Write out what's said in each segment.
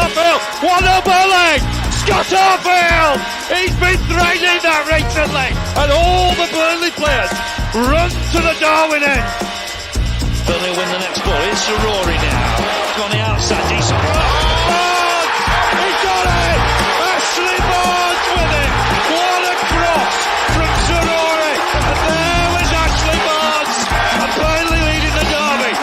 Arfield, what a bully! Scott Arfield! He's been threatening that recently, and all the Burnley players run to the Darwin end. Burnley win the next ball. It's Rory now. On the outside, decent. Barnes! He got it! Ashley Barnes with it! What a cross from Rory! And there was Ashley Barnes! And Burnley leading the derby.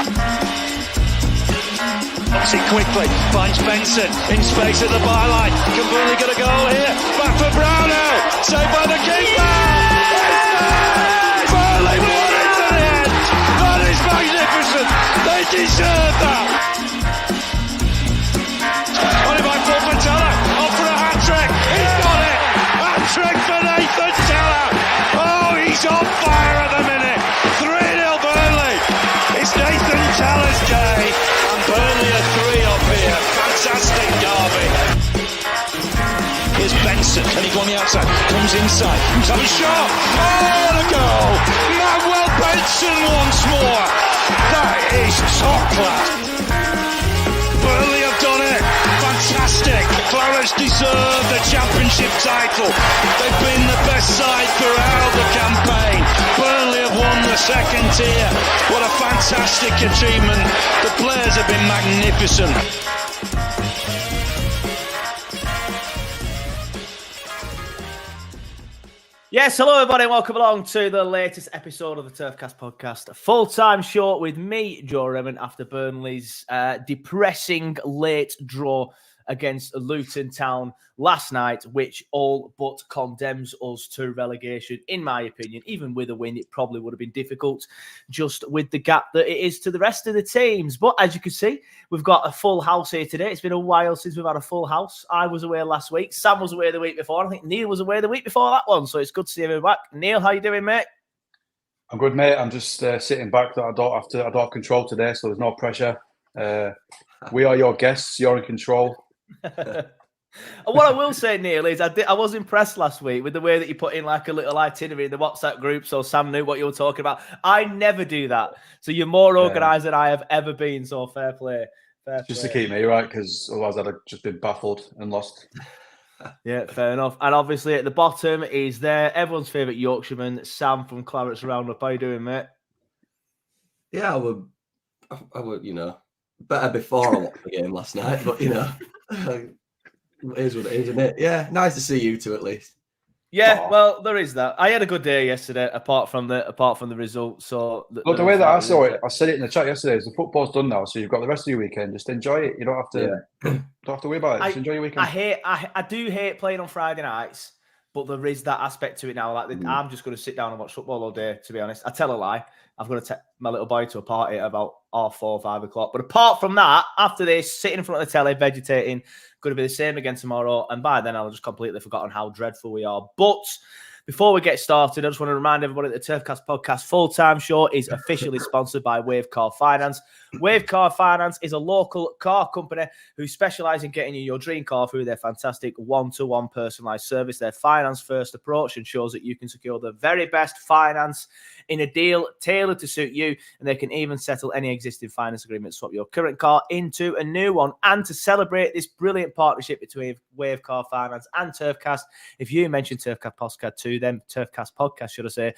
Knocks it quickly. Finds Benson in space at the byline. Can Burnley get a goal here? Back for Brownell. Saved by the keeper! Burnley won it to the end! That is magnificent! They deserve that! Only by Fulton Teller. Off for a hat-trick. He's got it! Hat-trick for Nathan Teller! Oh, he's on fire at the minute! 3-0 Burnley! It's Nathan Teller's day! And Burnley are 3 up here. Fantastic derby. Here's Benson. Can he go on the outside? Comes inside. He's having a shot. Oh, the goal! Manuel Benson once more! That is top class! Burnley have done it! Fantastic! Clarets deserve the championship title. They've been the best side throughout the campaign. Burnley have won the second tier. What a fantastic achievement. The players have been magnificent. Yes, hello everybody, welcome along to the latest episode of the Turfcast podcast. A full-time show with me, Joe Redmond, after Burnley's depressing late draw against Luton Town last night, which all but condemns us to relegation, in my opinion. Even with a win, it probably would have been difficult, just with the gap that it is to the rest of the teams. But as you can see, we've got a full house here today. It's been a while since we've had a full house. I was away last week. Sam was away the week before. I think Neil was away the week before that one. So it's good to see you back. Neil, how you doing, mate? I'm good, mate. I'm just sitting back. That I don't have control today, so there's no pressure. We are your guests. You're in control. What I will say, Neil, is I was impressed last week with the way that you put in like a little itinerary in the WhatsApp group so Sam knew what you were talking about. I never do that. So you're more organised than I have ever been, so fair play. Just to keep me right, because otherwise I'd have just been baffled and lost. Yeah, fair enough. And obviously at the bottom is there everyone's favourite Yorkshireman, Sam from Clarets Roundup. How you doing, mate? Yeah, I would, better before I watched the game last night, but it is what it is, isn't it? Yeah, nice to see you two at least. Yeah, well, there is that. I had a good day yesterday, apart from the result. So look, the way that I saw it, I said it in the chat yesterday, is the football's done now, so you've got the rest of your weekend. Just enjoy it. You don't have to don't have to worry about it. Just enjoy your weekend. I do hate playing on Friday nights, but there is that aspect to it now. Like I'm just going to sit down and watch football all day, to be honest. I tell a lie. I've got to take my little boy to a party at about 4 or 5 o'clock. But apart from that, after this, sitting in front of the telly, vegetating, going to be the same again tomorrow. And by then, I'll just completely forgotten how dreadful we are. But before we get started, I just want to remind everybody that the Turfcast podcast full-time show is officially sponsored by Wave Car Finance. Wave Car Finance is a local car company who specialise in getting you your dream car through their fantastic one-to-one personalised service. Their finance-first approach ensures that you can secure the very best finance in a deal tailored to suit you, and they can even settle any existing finance agreement, swap your current car into a new one. And to celebrate this brilliant partnership between Wave Car Finance and Turfcast, if you mention Turfcast podcast to them, Turfcast podcast, should I say,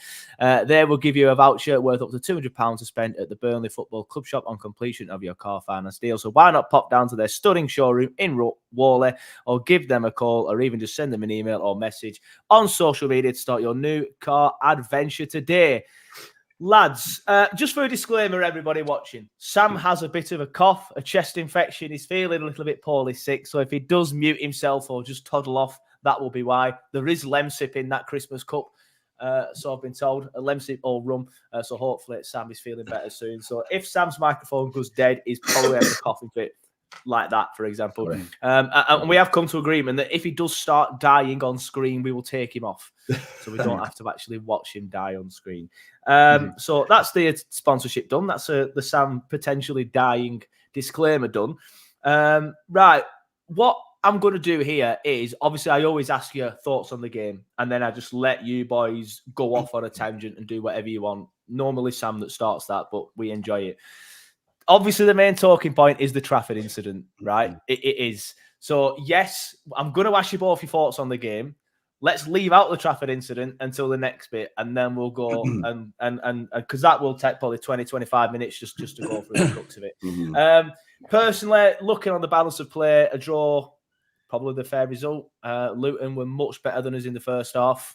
they will give you a voucher worth up to £200 to spend at the Burnley Football Club shop on completion of your car finance deal. So why not pop down to their stunning showroom in Whalley, or give them a call, or even just send them an email or message on social media to start your new car adventure today. Lads, just for a disclaimer, everybody watching, Sam has a bit of a cough, a chest infection. He's feeling a little bit poorly sick. So if he does mute himself or just toddle off, that will be why. There is Lemsip in that Christmas cup. So I've been told, a Lemsip or rum. So hopefully Sam is feeling better soon. So if Sam's microphone goes dead, he's probably having a coughing fit like that, for example. Right. And we have come to agreement that if he does start dying on screen, we will take him off. So we don't have to actually watch him die on screen. So that's the sponsorship done. That's the Sam potentially dying disclaimer done. Right. What I'm going to do here is, obviously, I always ask you thoughts on the game, and then I just let you boys go off on a tangent and do whatever you want. Normally Sam that starts that, but we enjoy it. Obviously, the main talking point is the Trafford incident, right? It is. So, yes, I'm going to ask you both your thoughts on the game. Let's leave out the Trafford incident until the next bit, and then we'll go and because that will take probably 20, 25 minutes just to go through the crux of it. Personally, looking on the balance of play, a draw, probably the fair result. Luton were much better than us in the first half.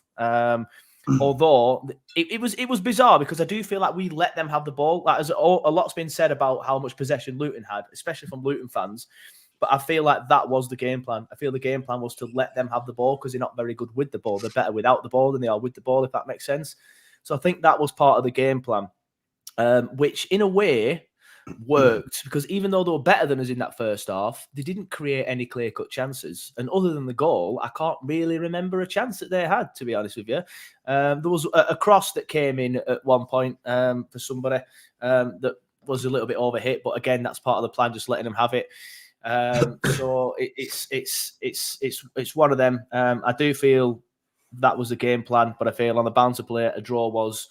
Although it was bizarre because I do feel like we let them have the ball. Like, a lot's been said about how much possession Luton had, especially from Luton fans. But I feel like that was the game plan. I feel the game plan was to let them have the ball because they're not very good with the ball. They're better without the ball than they are with the ball, if that makes sense. So I think that was part of the game plan, which in a way worked because even though they were better than us in that first half, they didn't create any clear-cut chances. And other than the goal, I can't really remember a chance that they had, to be honest with you. There was a cross that came in at one point for somebody that was a little bit overhit. But again, that's part of the plan, just letting them have it. So it's one of them. I do feel that was the game plan, but I feel on the balance of play, a draw was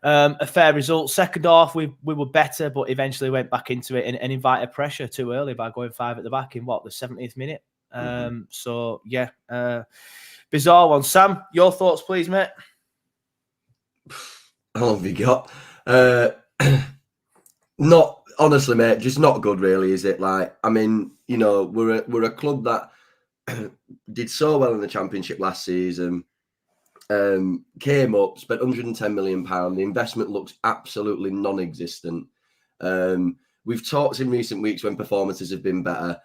a fair result. Second half, we were better, but eventually went back into it and invited pressure too early by going 5 at the back in the 70th minute. So yeah, bizarre one. Sam, your thoughts, please, mate. How long have you got? Not honestly, mate. Just not good, really, is it? Like, I mean, you know, we're a club that did so well in the Championship last season. Came up, spent £110 million. The investment looks absolutely non-existent. We've talked in recent weeks when performances have been better.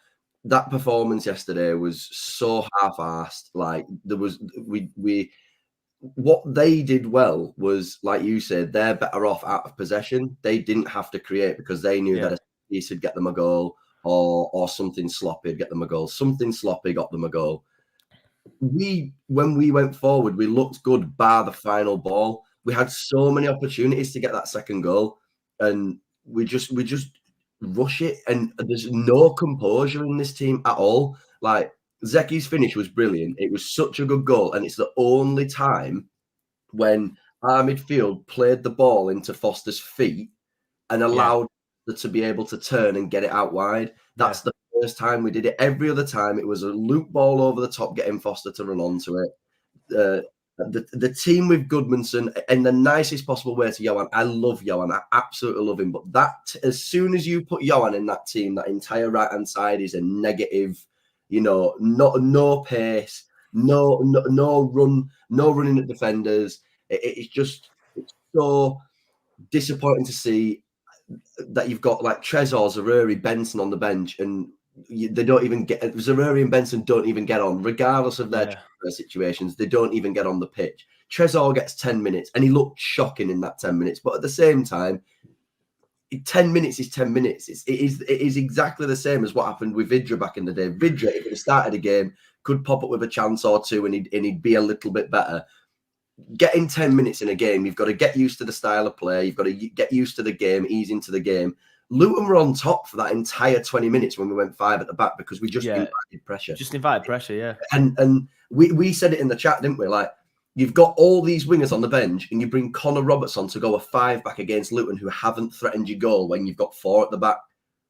That performance yesterday was so half-assed. Like, there was what they did well was, like you said, they're better off out of possession. They didn't have to create because they knew that a piece would get them a goal or something sloppy would get them a goal. Something sloppy got them a goal. When we went forward, we looked good bar the final ball. We had so many opportunities to get that second goal, and we just rush it, and there's no composure in this team at all. Like, Zeki's finish was brilliant. It was such a good goal, and it's the only time when our midfield played the ball into Foster's feet and allowed her to be able to turn and get it out wide. That's the first time we did it. Every other time, it was a loop ball over the top, getting Foster to run onto it. The team with Goodmanson in the nicest possible way to Johan. I love Johan. I absolutely love him. But that, as soon as you put Johan in that team, that entire right-hand side is a negative. You know, no pace, no run, no running at defenders. It's so disappointing to see that you've got like Trezor, Zaruri, Benson on the bench, and they don't even get. Zaruri and Benson don't even get on, regardless of their situations. They don't even get on the pitch. Trezor gets 10 minutes, and he looked shocking in that 10 minutes. But at the same time, 10 minutes is 10 minutes. It is exactly the same as what happened with Vidra back in the day. Vidra, if he started a game, could pop up with a chance or two, and he'd be a little bit better. Getting 10 minutes in a game, you've got to get used to the style of play. You've got to get used to the game, ease into the game. Luton were on top for that entire 20 minutes when we went 5 at the back because we just invited pressure. Just invited pressure, yeah. And we said it in the chat, didn't we? Like, you've got all these wingers on the bench, and you bring Connor Roberts on to go a 5 back against Luton, who haven't threatened your goal when you've got 4 at the back.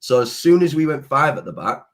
So as soon as we went 5 at the back,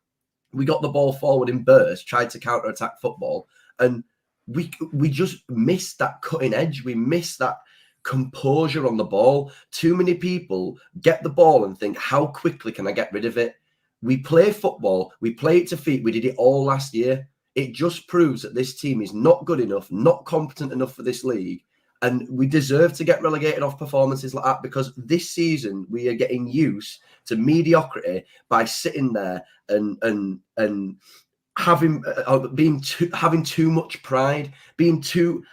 we got the ball forward in bursts, tried to counter-attack football, and we just missed that cutting edge. We missed that composure on the ball. Too many people get the ball and think, how quickly can I get rid of it? We play football. We play it to feet. We did it all last year. It just proves that this team is not good enough, not competent enough for this league. And we deserve to get relegated off performances like that because this season we are getting used to mediocrity by sitting there and having too much pride,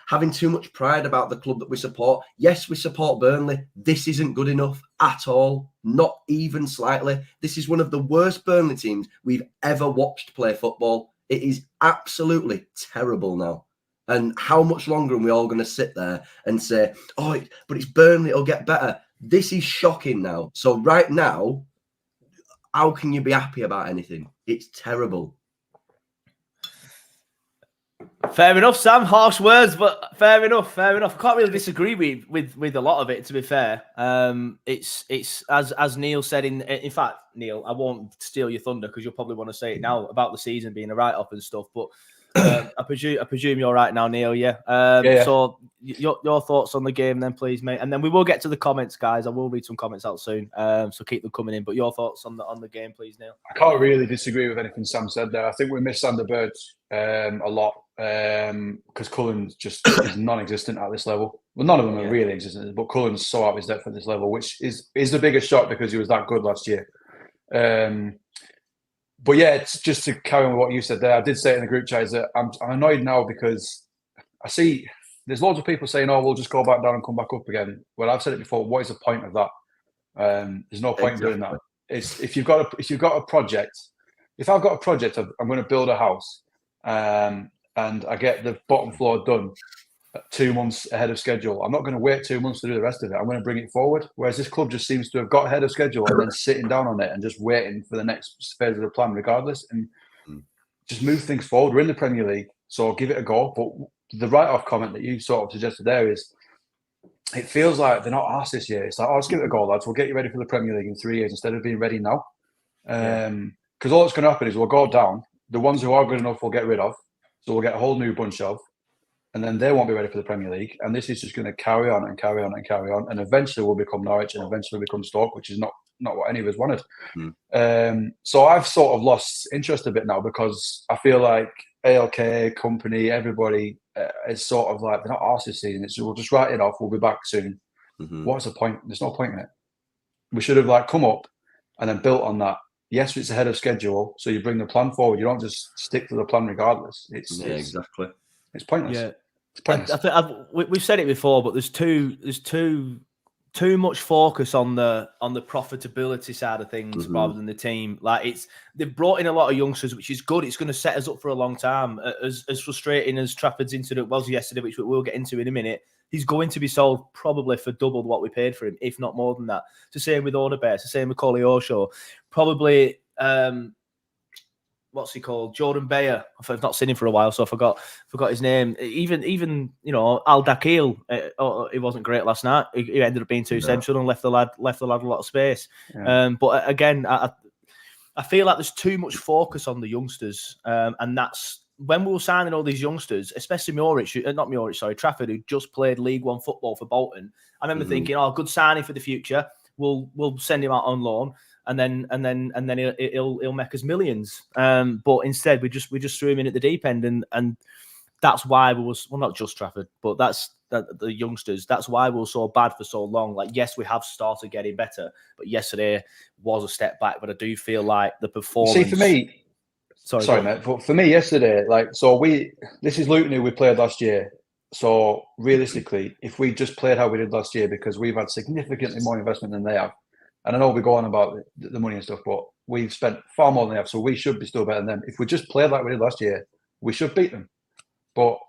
having too much pride about the club that we support. Yes, we support Burnley. This isn't good enough at all, not even slightly. This is one of the worst Burnley teams we've ever watched play football. It is absolutely terrible now. And how much longer are we all going to sit there and say, oh, but it's Burnley, it'll get better? This is shocking now. So right now, how can you be happy about anything? It's terrible. Fair enough, Sam. Harsh words, but fair enough. Fair enough. I can't really disagree with a lot of it. To be fair, it's as Neil said. In fact, Neil, I won't steal your thunder because you'll probably want to say it now about the season being a write-off and stuff. But I presume you're right now, Neil. Yeah. Yeah. So your thoughts on the game, then, please, mate, and then we will get to the comments, guys. I will read some comments out soon. So keep them coming in. But your thoughts on the game, please, Neil. I can't really disagree with anything Sam said there. I think we miss Sander Bird a lot because Cullen's just is non-existent at this level. Well, none of them are really existent, but Cullen's so out of his depth at this level, which is the biggest shock because he was that good last year. But yeah, it's just to carry on with what you said there. I did say it in the group chat is that I'm annoyed now because I see there's loads of people saying, "Oh, we'll just go back down and come back up again." Well, I've said it before. What is the point of that? There's no point in doing that. It's if you've got a project. If I've got a project, I'm going to build a house, and I get the bottom floor done 2 months ahead of schedule. I'm not going to wait 2 months to do the rest of it. I'm going to bring it forward. Whereas this club just seems to have got ahead of schedule and then sitting down on it and just waiting for the next phase of the plan, regardless, and just move things forward. We're in the Premier League, so give it a go. But the write-off comment that you sort of suggested there is, it feels like they're not arsed this year. It's like, oh, let's give it a go, lads. We'll get you ready for the Premier League in 3 years instead of being ready now. Because all that's going to happen is we'll go down. The ones who are good enough we'll get rid of. So we'll get a whole new bunch of. And then they won't be ready for the Premier League. And this is just going to carry on and carry on and carry on. And eventually we'll become Norwich and eventually become Stoke, which is not what any of us wanted. So I've sort of lost interest a bit now because I feel like ALK, company, everybody is sort of like, they're not arse this season. It's, we'll just write it off. We'll be back soon. What's the point? There's no point in it. We should have come up and then built on that. Yes, it's ahead of schedule. So you bring the plan forward. You don't just stick to the plan regardless. Exactly. It's pointless. Yeah. It's pointless. I think we've said it before, but there's too much focus on the profitability side of things rather than the team. Like they've brought in a lot of youngsters, which is good. It's going to set us up for a long time. As frustrating as Trafford's incident was yesterday, which we'll get into in a minute, he's going to be sold probably for double what we paid for him, if not more than that. It's the same with Odebear, it's the same with Coley Osho. Probably what's he called? Jordan Bayer. I've not seen him for a while, so I forgot his name. Even Al Dakil. He wasn't great last night. He ended up being too central and left the lad a lot of space. But again, I feel like there's too much focus on the youngsters, and that's when we were signing all these youngsters, especially Trafford, who just played League One football for Bolton. I remember thinking, oh, good signing for the future. We'll send him out on loan. And then he'll make us millions. But instead we just threw him in at the deep end, and that's why not just Trafford, but the youngsters. That's why we were so bad for so long. Like, yes, we have started getting better, but yesterday was a step back. But I do feel like the performance. See, for me, sorry, mate. But for me, yesterday, this is Luton who we played last year. So realistically, if we just played how we did last year, because we've had significantly more investment than they have. And I know we go on about the money and stuff, but we've spent far more than they have, so we should be still better than them. If we just played like we did last year, we should beat them. But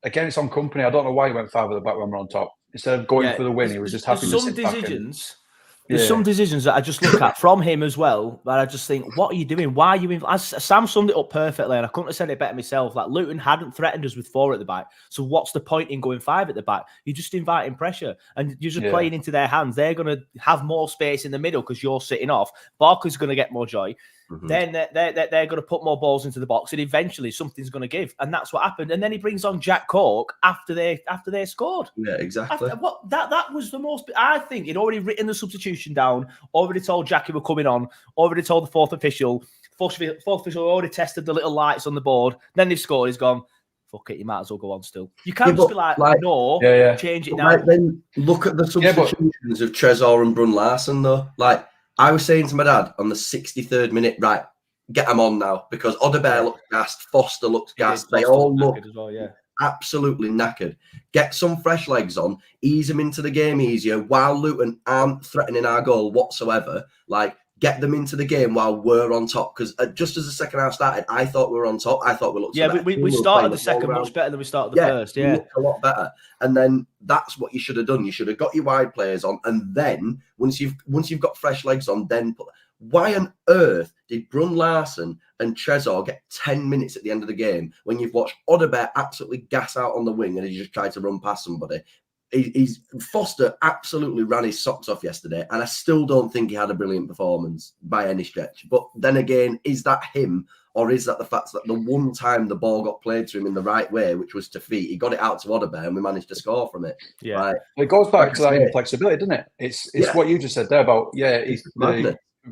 again, it's on company. I don't know why he went 5 at the back when we're on top. Instead of going for the win, he was just happy to sit back. There's some decisions that I just look at from him as well, that I just think, what are you doing? Why are you in? As Sam summed it up perfectly, and I couldn't have said it better myself. Like, Luton hadn't threatened us with 4 at the back, so what's the point in going 5 at the back? You're just inviting pressure, and you're just playing into their hands. They're going to have more space in the middle because you're sitting off. Barker's going to get more joy. Then they're going to put more balls into the box, and eventually something's going to give, and that's what happened. And then he brings on Jack Cork after they scored. Yeah, exactly. That was the most. I think he'd already written the substitution down, already told Jackie we're coming on, already told the fourth official. Fourth official already tested the little lights on the board. Then they've scored. He's gone, fuck it, you might as well go on still. You can't just be change it now. Then look at the substitutions of Trezor and Brun Larson, though. Like, I was saying to my dad on the 63rd minute, right, get them on now, because Odebear looks gassed, Foster looks gassed. They all look absolutely knackered. Get some fresh legs on, ease them into the game easier while Luton aren't threatening our goal whatsoever. Like, get them into the game while we're on top. Because just as the second half started, I thought we were on top. I thought we looked better. We started the second much better than we started the first. Yeah, a lot better. And then that's what you should have done. You should have got your wide players on, and then once you've got fresh legs on, then Why on earth did Brun Larson and Trezor get 10 minutes at the end of the game when you've watched Odobert absolutely gas out on the wing and he just tried to run past somebody? Foster absolutely ran his socks off yesterday, and I still don't think he had a brilliant performance by any stretch. But then again, is that him, or is that the fact that the one time the ball got played to him in the right way, which was to feet, he got it out to Odobert and we managed to score from it? Yeah, like, it goes back to that inflexibility, doesn't it? It's what you just said there about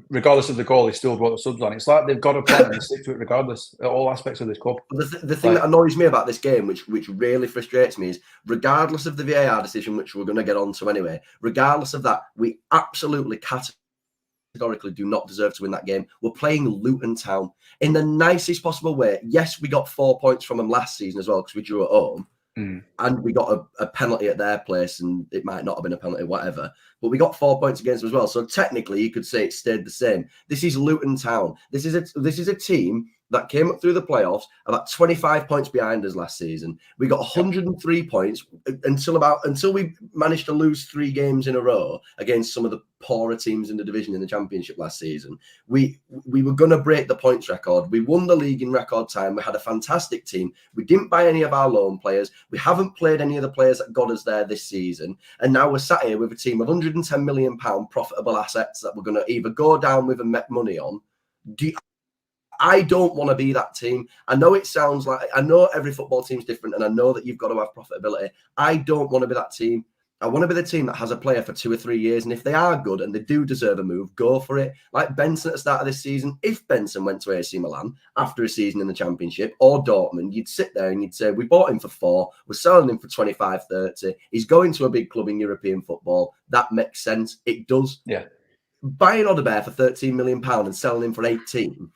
regardless of the goal, he still brought the subs on. It's like they've got a plan and they stick to it regardless at all aspects of this club. The thing that annoys me about this game, which really frustrates me, is regardless of the VAR decision, which we're going to get onto anyway, regardless of that, we absolutely categorically do not deserve to win that game. We're playing Luton Town in the nicest possible way. Yes, we got 4 points from them last season as well because we drew at home. And we got a penalty at their place, and it might not have been a penalty, whatever. But we got 4 points against them as well. So technically, you could say it stayed the same. This is Luton Town. This is a team that came up through the playoffs about 25 points behind us last season. We got 103 points until we managed to lose 3 games in a row against some of the poorer teams in the division in the Championship last season. We were going to break the points record. We won the league in record time. We had a fantastic team. We didn't buy any of our loan players. We haven't played any of the players that got us there this season. And now we're sat here with a team of £110 million profitable assets that we're going to either go down with and make money on. I don't want to be that team. I know it sounds like, I know every football team's different, and I know that you've got to have profitability. I don't want to be that team. I want to be the team that has a player for 2 or 3 years, and if they are good and they do deserve a move, go for it. Like Benson at the start of this season. If Benson went to AC Milan after a season in the Championship, or Dortmund, you'd sit there and you'd say, we bought him for 4, we're selling him for 25, 30. He's going to a big club in European football. That makes sense. It does. Yeah. Buying Odobert for £13 million and selling him for 18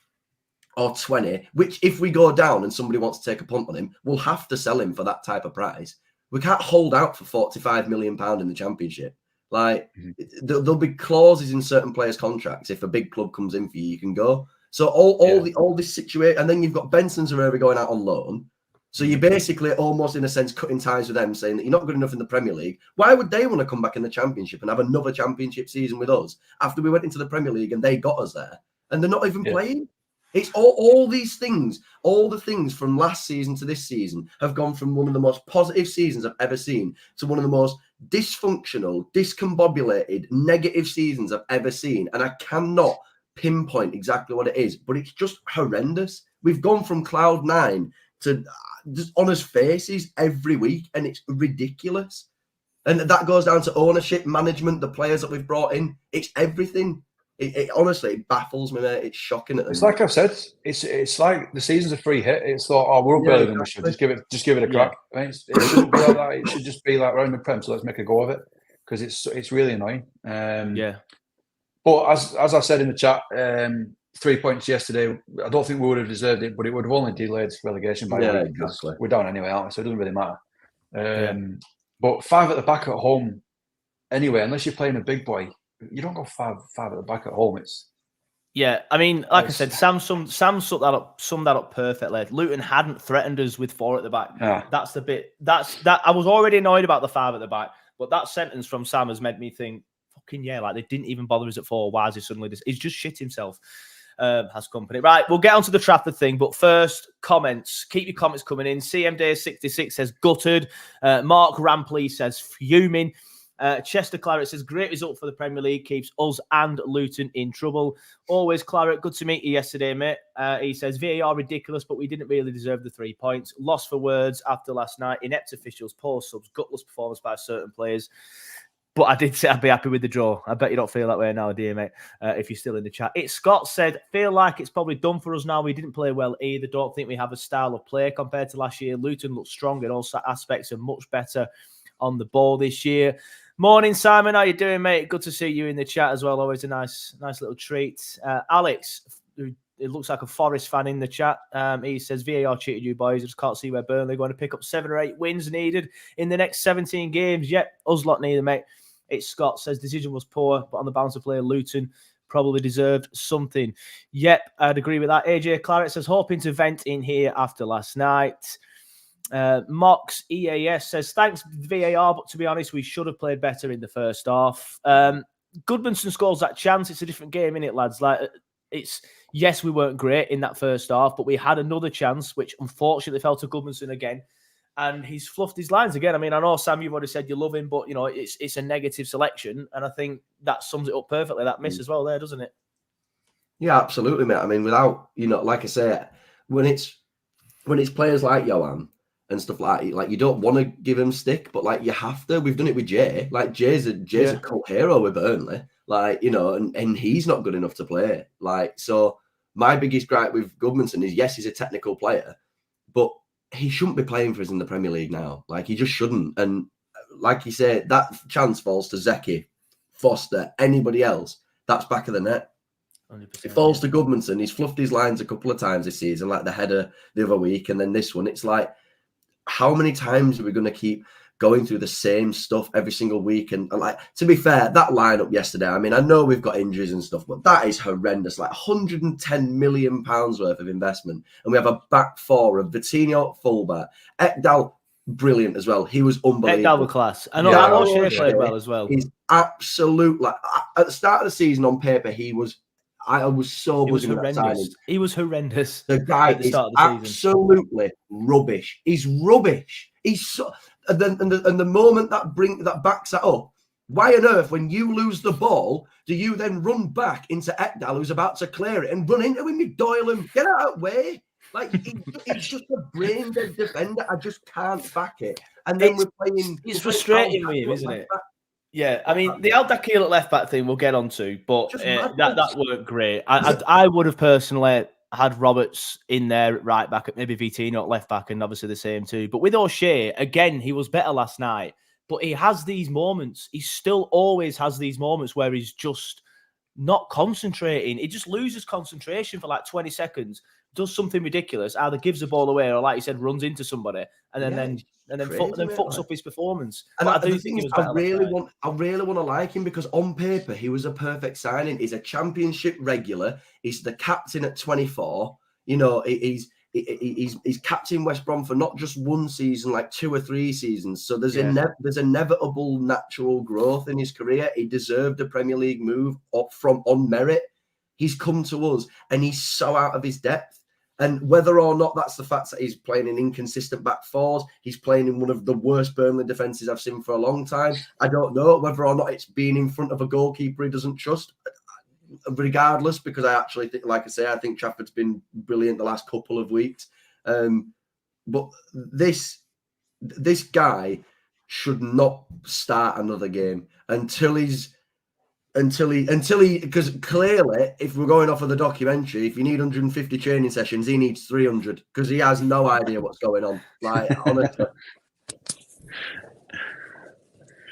or 20, which if we go down and somebody wants to take a punt on him, we'll have to sell him for that type of price. We can't hold out for £45 million in the Championship. Like, there'll be clauses in certain players' contracts. If a big club comes in for you, you can go. So all this situation, and then you've got Benson's already going out on loan. So you're basically almost, in a sense, cutting ties with them, saying that you're not good enough in the Premier League. Why would they want to come back in the Championship and have another Championship season with us after we went into the Premier League and they got us there? And they're not even playing. It's all these things, all the things from last season to this season have gone from one of the most positive seasons I've ever seen to one of the most dysfunctional, discombobulated, negative seasons I've ever seen. And I cannot pinpoint exactly what it is, but it's just horrendous. We've gone from cloud 9 to just honest faces every week, and it's ridiculous. And that goes down to ownership, management, the players that we've brought in. It's everything. It honestly, it baffles me, mate. It's shocking. It's like I've said. It's like the season's a free hit. It's like, we're up earlier than we should. Just give it a crack. I mean, it shouldn't be like that. It should just be like round the prem. So let's make a go of it, because it's really annoying. But as I said in the chat, 3 points yesterday. I don't think we would have deserved it, but it would have only delayed relegation by a week. Exactly. We're down anyway, aren't we? So it doesn't really matter. But 5 at the back at home, anyway, unless you're playing a big boy. You don't go 5 at the back at home. I mean, like I said, Sam summed that up perfectly. Luton hadn't threatened us with 4 at the back. That's the bit. That I was already annoyed about the 5 at the back, but that sentence from Sam has made me think, fucking like they didn't even bother us at 4. Why is he suddenly this? He's just shit himself. Has company. Right, we'll get onto the Trafford thing, but first, comments. Keep your comments coming in. CMD66 says gutted. Mark Rampley says fuming. Chester Clarets says, great result for the Premier League, keeps us and Luton in trouble. Always Claret, good to meet you yesterday, mate. He says, VAR ridiculous, but we didn't really deserve the 3 points. Lost for words after last night. Inept officials, poor subs, gutless performance by certain players. But I did say I'd be happy with the draw. I bet you don't feel that way now, dear mate, if you're still in the chat. Scott said, feel like it's probably done for us now. We didn't play well either. Don't think we have a style of play compared to last year. Luton looks strong in all aspects and much better on the ball this year. Morning, Simon. How you doing, mate? Good to see you in the chat as well. Always a nice little treat. Alex, who it looks like a Forest fan in the chat. He says, VAR cheated you boys. I just can't see where Burnley are going to pick up 7 or 8 wins needed in the next 17 games. Yep, us lot neither, mate. Scott says, decision was poor, but on the balance of play, Luton probably deserved something. Yep, I'd agree with that. AJ Claret says, hoping to vent in here after last night. Mox EAS says, thanks VAR, but to be honest, we should have played better in the first half. Goodmanson scores that chance. It's a different game, isn't it, lads? Like, yes, we weren't great in that first half, but we had another chance, which unfortunately fell to Goodmanson again. And he's fluffed his lines again. I mean, I know, Sam, you've already said you love him, but, it's a negative selection. And I think that sums it up perfectly, that miss as well there, doesn't it? Yeah, absolutely, mate. I mean, without, like I say, when it's players like Johan and stuff like you don't want to give him stick, but like you have to. We've done it with Jay. Like Jay's a cult hero with Burnley. Like, and he's not good enough to play. Like, so my biggest gripe with Goodmanson is, yes, he's a technical player, but he shouldn't be playing for us in the Premier League now. Like, he just shouldn't. And like you say, that chance falls to Zeki, Foster, anybody else. That's back of the net. 100%, it falls to Goodmanson. He's fluffed his lines a couple of times this season, like the header the other week, and then this one. It's like, how many times are we going to keep going through the same stuff every single week? And like, to be fair, that lineup yesterday, I mean, I know we've got injuries and stuff, but that is horrendous. Like £110 million worth of investment. And we have a back four of Vitinho, fullback, Ekdal, brilliant as well. He was unbelievable. Ekdal class. I know that O'Shea played well as well. He's absolute, like, at the start of the season on paper, I was so buzzing with that signing. He was horrendous. The guy is absolutely rubbish. He's rubbish. He's so, and the moment that backs that up, why on earth, when you lose the ball, do you then run back into Ekdal, who's about to clear it, and run into him? You Doyle him, get out of the way. Like, he's just a brain dead defender. I just can't back it. And then we're playing. It's frustrating with him, isn't it? Yeah, I mean, the Al-Dakhil at left-back thing we'll get onto, but that weren't great. I would have personally had Roberts in there at right-back, maybe Vitinho at left-back, and obviously the same too. But with O'Shea, again, he was better last night, but he has these moments. He still always has these moments where he's just not concentrating. He just loses concentration for like 20 seconds, does something ridiculous, either gives the ball away or, like you said, runs into somebody, and then fucks up his performance. And I do think I really want to like him, because on paper he was a perfect signing. He's a championship regular. He's the captain at 24. He's captain West Brom for not just one season, like 2 or 3 seasons. So there's inevitable natural growth in his career. He deserved a Premier League move on merit. He's come to us and he's so out of his depth. And whether or not that's the fact that he's playing in inconsistent back fours, he's playing in one of the worst Burnley defences I've seen for a long time. I don't know whether or not it's being in front of a goalkeeper he doesn't trust. Regardless, because I actually think, like I say, I think Trafford's been brilliant the last couple of weeks. But this guy should not start another game until he, because clearly, if we're going off of the documentary, if you need 150 training sessions, he needs 300, because he has no idea what's going on. Like, honestly.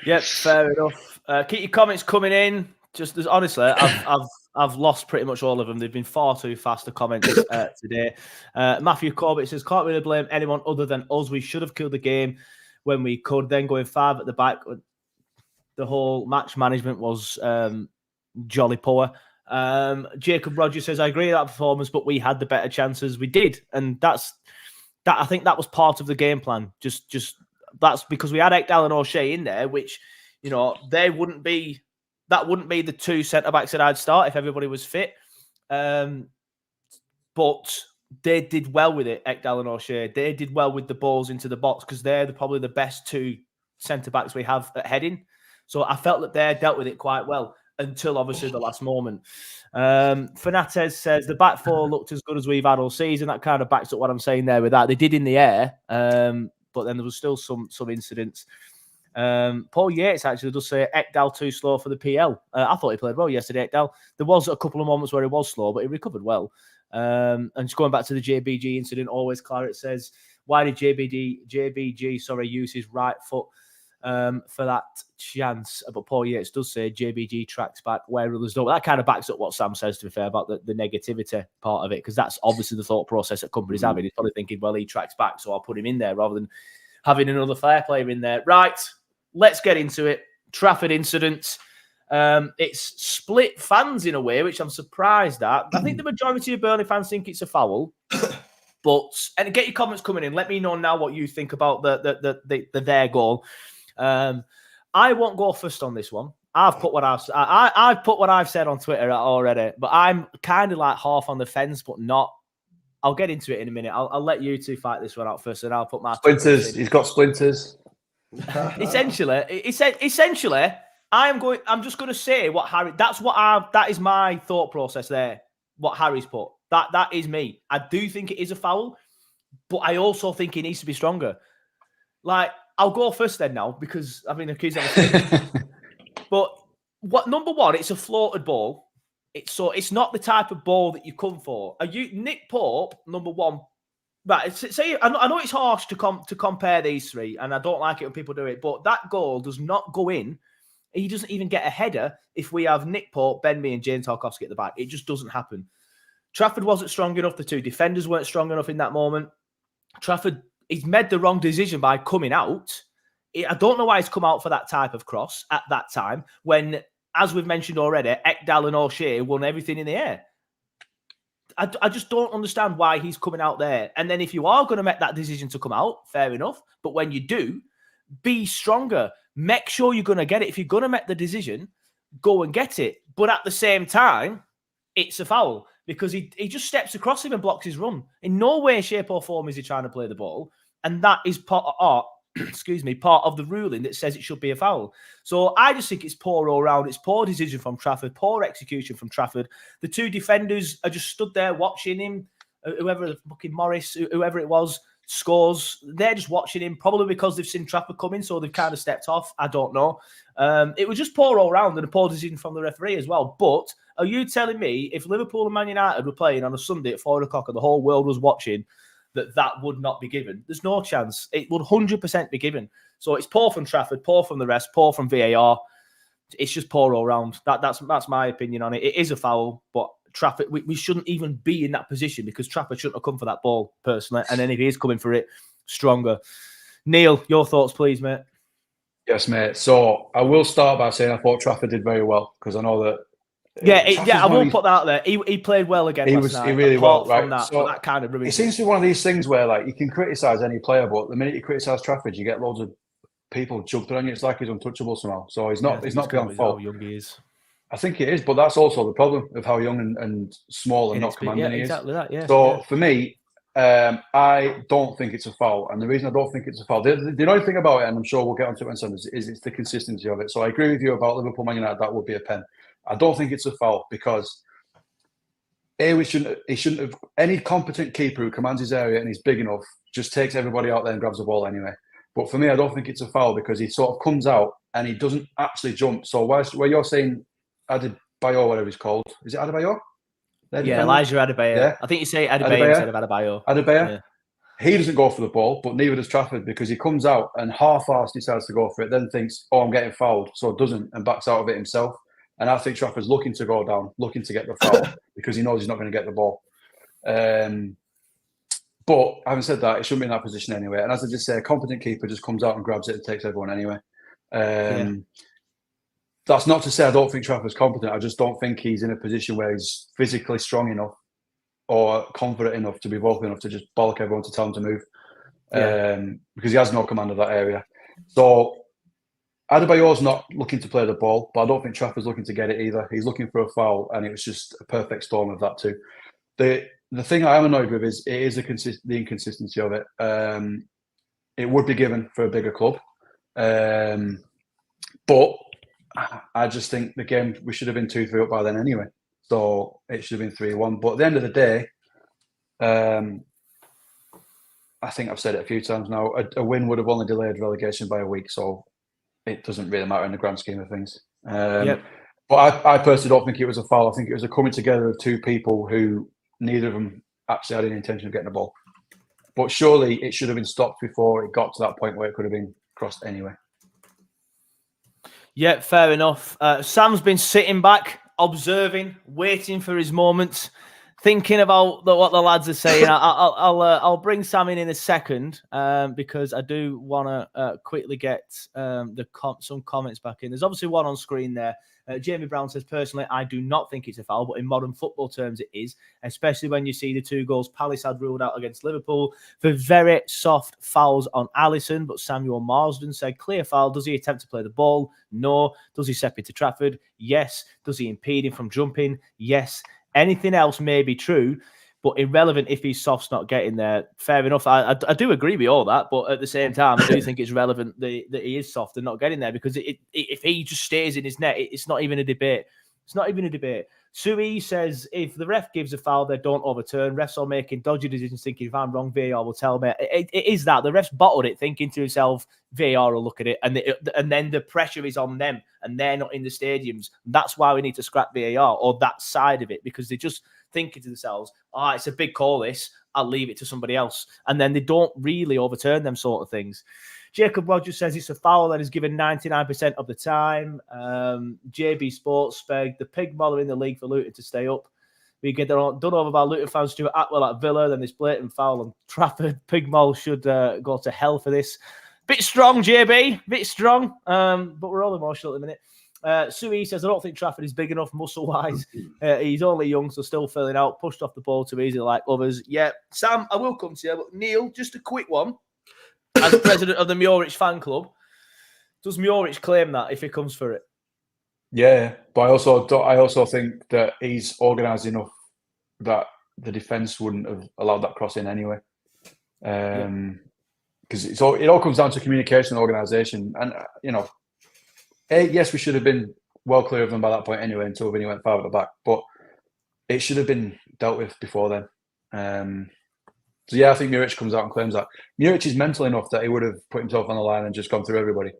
Yep, fair enough. Keep your comments coming in. Just as honestly, I've lost pretty much all of them. They've been far too fast, the comments today. Matthew Corbett says, can't really blame anyone other than us. We should have killed the game when we could. Then going 5 at the back, the whole match management was jolly poor. Jacob Rogers says, I agree with that performance, but we had the better chances. We did. And I think that was part of the game plan. Just that's because we had Ekdal and O'Shea in there, which, that wouldn't be the 2 centre-backs that I'd start if everybody was fit. But they did well with it, Ekdal and O'Shea. They did well with the balls into the box, because they're probably the best 2 centre-backs we have at heading. So I felt that they dealt with it quite well until, obviously, the last moment. Fernandez says, the back 4 looked as good as we've had all season. That kind of backs up what I'm saying there with that. They did in the air, but then there was still some incidents. Paul Yates actually does say Ekdal too slow for the PL. I thought he played well yesterday, Ekdal. There was a couple of moments where he was slow, but he recovered well. And just going back to the JBG incident, always Clarets says, why did JBG use his right foot for that chance? But Paul Yates does say JBG tracks back where others don't. That kind of backs up what Sam says, to be fair, about the negativity part of it, because that's obviously the thought process that companies having. He's probably thinking, well, he tracks back, so I'll put him in there rather than having another fair player in there. Right. Let's get into it. Trafford incident. It's split fans in a way, which I'm surprised at. I think the majority of Burnley fans think it's a foul. And get your comments coming in. Let me know now what you think about the their goal. I won't go first on this one. I've put what I've put what I've said on Twitter already, but I'm kind of like half on the fence, but not. I'll get into it in a minute. I'll let you two fight this one out first, and I'll put my splinters. He's got splinters. essentially, I'm just going to say what Harry. That is my thought process there. What Harry's put. That is me. I do think it is a foul, but I also think he needs to be stronger. Like, I'll go first then now because I've been accused of a But number one, it's a floated ball. It's not the type of ball that you come for. Nick Pope, number one? Right. Say I know it's harsh to compare these three, and I don't like it when people do it. But that goal does not go in. He doesn't even get a header if we have Nick Pope, Ben Mee, and James Tarkowski at the back. It just doesn't happen. Trafford wasn't strong enough. The two defenders weren't strong enough in that moment. Trafford, he's made the wrong decision by coming out. I don't know why he's come out for that type of cross at that time when, as we've mentioned already, Ekdal and O'Shea won everything in the air. I just don't understand why he's coming out there. And then if you are going to make that decision to come out, fair enough. But when you do, be stronger. Make sure you're going to get it. If you're going to make the decision, go and get it. But at the same time, it's a foul because he just steps across him and blocks his run. In no way, shape or form is he trying to play the ball. And that is part of the ruling that says it should be a foul. So I just think it's poor all round. It's poor decision from Trafford, poor execution from Trafford. The two defenders are just stood there watching him. Whoever, fucking Morris, whoever it was, scores. They're just watching him, probably because they've seen Trafford coming, so they've kind of stepped off. I don't know. It was just poor all round and a poor decision from the referee as well. But are you telling me if Liverpool and Man United were playing on a Sunday at 4 o'clock and the whole world was watching, that would not be given? There's no chance. It would 100% be given. So it's poor from Trafford, poor from the rest, poor from VAR. It's just poor all round. That's my opinion on it. It is a foul, but Trafford, we shouldn't even be in that position because Trafford shouldn't have come for that ball, personally. And then if he is coming for it, stronger. Neil, your thoughts, please, mate. Yes, mate. So I will start by saying I thought Trafford did very well because I know that. I will put that out there. He played well again last night. He really well, right? That kind of it seems to be one of these things where, like, you can criticise any player, but the minute you criticise Trafford, you get loads of people jumping on you. It's like he's untouchable somehow. So he's not beyond fault. How young he is. I think it is, but that's also the problem of how young and small and not commanding he is. Exactly that. Yeah. So for me, I don't think it's a foul, and the reason I don't think it's a foul, the only thing about it, and I'm sure we'll get onto it in Sunday, is it's the consistency of it. So I agree with you about Liverpool Man United. That would be a pen. I don't think it's a foul because he shouldn't have. Any competent keeper who commands his area and he's big enough just takes everybody out there and grabs the ball anyway. But for me, I don't think it's a foul because he sort of comes out and he doesn't actually jump. So where you're saying Adebayo, whatever he's called, is it Adebayo? Yeah, Elijah Adebayo. Yeah. I think you say Adebayo instead of Adebayo. Adebayo. Yeah. He doesn't go for the ball, but neither does Trafford because he comes out and half-assed decides to go for it, then thinks, oh, I'm getting fouled, so doesn't and backs out of it himself. And I think Trafford's looking to go down, looking to get the foul because he knows he's not going to get the ball. But having said that, it shouldn't be in that position anyway. And as I just say, a competent keeper just comes out and grabs it and takes everyone anyway. That's not to say I don't think Trafford's competent. I just don't think he's in a position where he's physically strong enough or confident enough to be vocal enough to just bollock everyone to tell him to move because he has no command of that area. So Adebayo's not looking to play the ball, but I don't think Trafford's looking to get it either. He's looking for a foul, and it was just a perfect storm of that too. The thing I am annoyed with is the inconsistency of it. It would be given for a bigger club, but I just think the game, we should have been 2-3 up by then anyway. So it should have been 3-1. But at the end of the day, I think I've said it a few times now, a win would have only delayed relegation by a week. So it doesn't really matter in the grand scheme of things. But I personally don't think it was a foul. I think it was a coming together of two people who neither of them actually had any intention of getting the ball. But surely it should have been stopped before it got to that point where it could have been crossed anyway. Yeah, fair enough. Sam's been sitting back, observing, waiting for his moment, thinking about what the lads are saying. I'll bring Sam in a second because I do want to quickly get some comments back in. There's obviously one on screen there. Jamie Brown says, personally, I do not think it's a foul, but in modern football terms, it is, especially when you see the 2 goals Palace had ruled out against Liverpool for very soft fouls on Alisson. But Samuel Marsden said, clear foul. Does he attempt to play the ball? No. Does he step into Trafford? Yes. Does he impede him from jumping? Yes. Anything else may be true, but irrelevant if he's soft's not getting there. Fair enough. I do agree with all that, but at the same time, I do think it's relevant that he is soft and not getting there, because if he just stays in his net, it's not even a debate. It's not even a debate. Sui says, if the ref gives a foul, they don't overturn. Refs are making dodgy decisions, thinking if I'm wrong, VAR will tell me. It is that. The refs bottled it, thinking to himself, VAR will look at it. And then the pressure is on them, and they're not in the stadiums. That's why we need to scrap VAR, or that side of it, because they just thinking to themselves, it's a big call, this. I'll leave it to somebody else. And then they don't really overturn them sort of things. Jacob Rogers says it's a foul that is given 99% of the time. JB Sports Speg, the pig moller in the league for Luton to stay up. We get done over by Luton fans, Stuart Atwell at Villa, then this blatant foul on Trafford. Pig moll should go to hell for this. Bit strong, JB, bit strong, but we're all emotional at the minute. Sui says, I don't think Trafford is big enough muscle-wise. He's only young, so still filling out, pushed off the ball too easily like others. Yeah, Sam, I will come to you, but Neil, just a quick one. As president of the Muric fan club, does Muric claim that if he comes for it? Yeah, but I also think that he's organised enough that the defence wouldn't have allowed that cross in anyway. Because it all comes down to communication and organisation. And, yes, we should have been well clear of them by that point anyway, until Vinny went 5 at the back. But it should have been dealt with before then. So, yeah, I think Muric comes out and claims that. Muric is mental enough that he would have put himself on the line and just gone through everybody,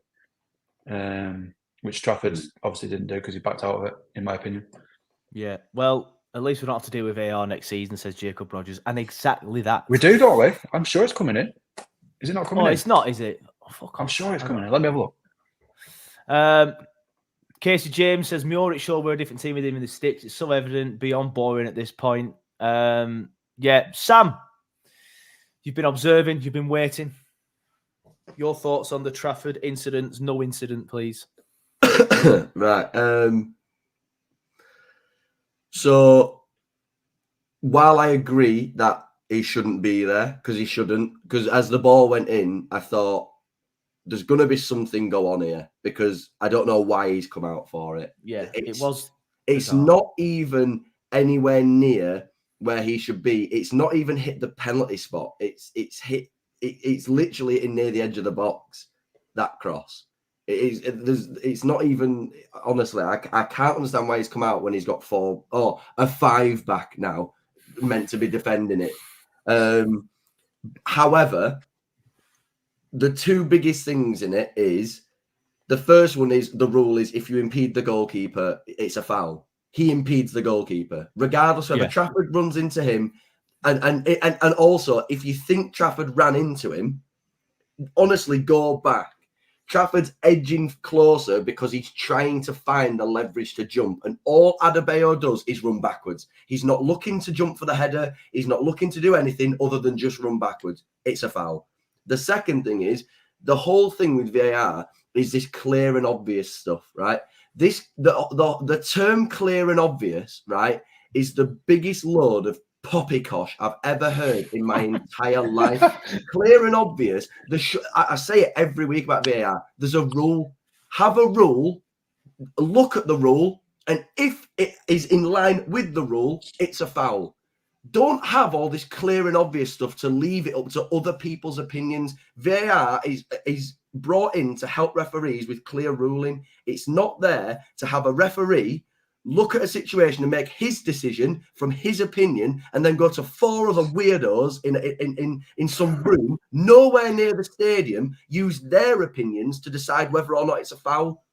which Trafford obviously didn't do because he backed out of it, in my opinion. Yeah, well, at least we don't have to deal with VAR next season, says Jacob Rogers. And exactly that. We do, don't we? I'm sure it's coming in. Is it not coming in? It's not, is it? I'm sure it's coming in. Let me have a look. Casey James says, Muric sure we're a different team with him in the sticks. It's so evident, beyond boring at this point. Yeah, Sam, you've been observing, you've been waiting. Your thoughts on the Trafford incidents? No incident, please. Right. So, while I agree that he shouldn't be there, because as the ball went in, I thought there's going to be something go on here, because I don't know why he's come out for it. Yeah, It's not even anywhere near where he should be. It's not even hit the penalty spot. It's literally in near the edge of the box, that cross. It's not even, honestly, I can't understand why he's come out when he's got a 5 back now, meant to be defending it. However, the 2 biggest things in it is, the first one is, the rule is if you impede the goalkeeper, it's a foul. He impedes the goalkeeper, regardless whether Trafford runs into him. And also, if you think Trafford ran into him, honestly, go back. Trafford's edging closer because he's trying to find the leverage to jump. And all Adebayo does is run backwards. He's not looking to jump for the header. He's not looking to do anything other than just run backwards. It's a foul. The second thing is, the whole thing with VAR is this clear and obvious stuff, right? The term clear and obvious, right, is the biggest load of poppycock I've ever heard in my entire life. Clear and obvious. I say it every week about VAR. There's a rule. Have a rule. Look at the rule. And if it is in line with the rule, it's a foul. Don't have all this clear and obvious stuff to leave it up to other people's opinions. VAR is brought in to help referees with clear ruling. It's not there to have a referee look at a situation and make his decision from his opinion, and then go to 4 other weirdos in some room nowhere near the stadium, use their opinions to decide whether or not it's a foul.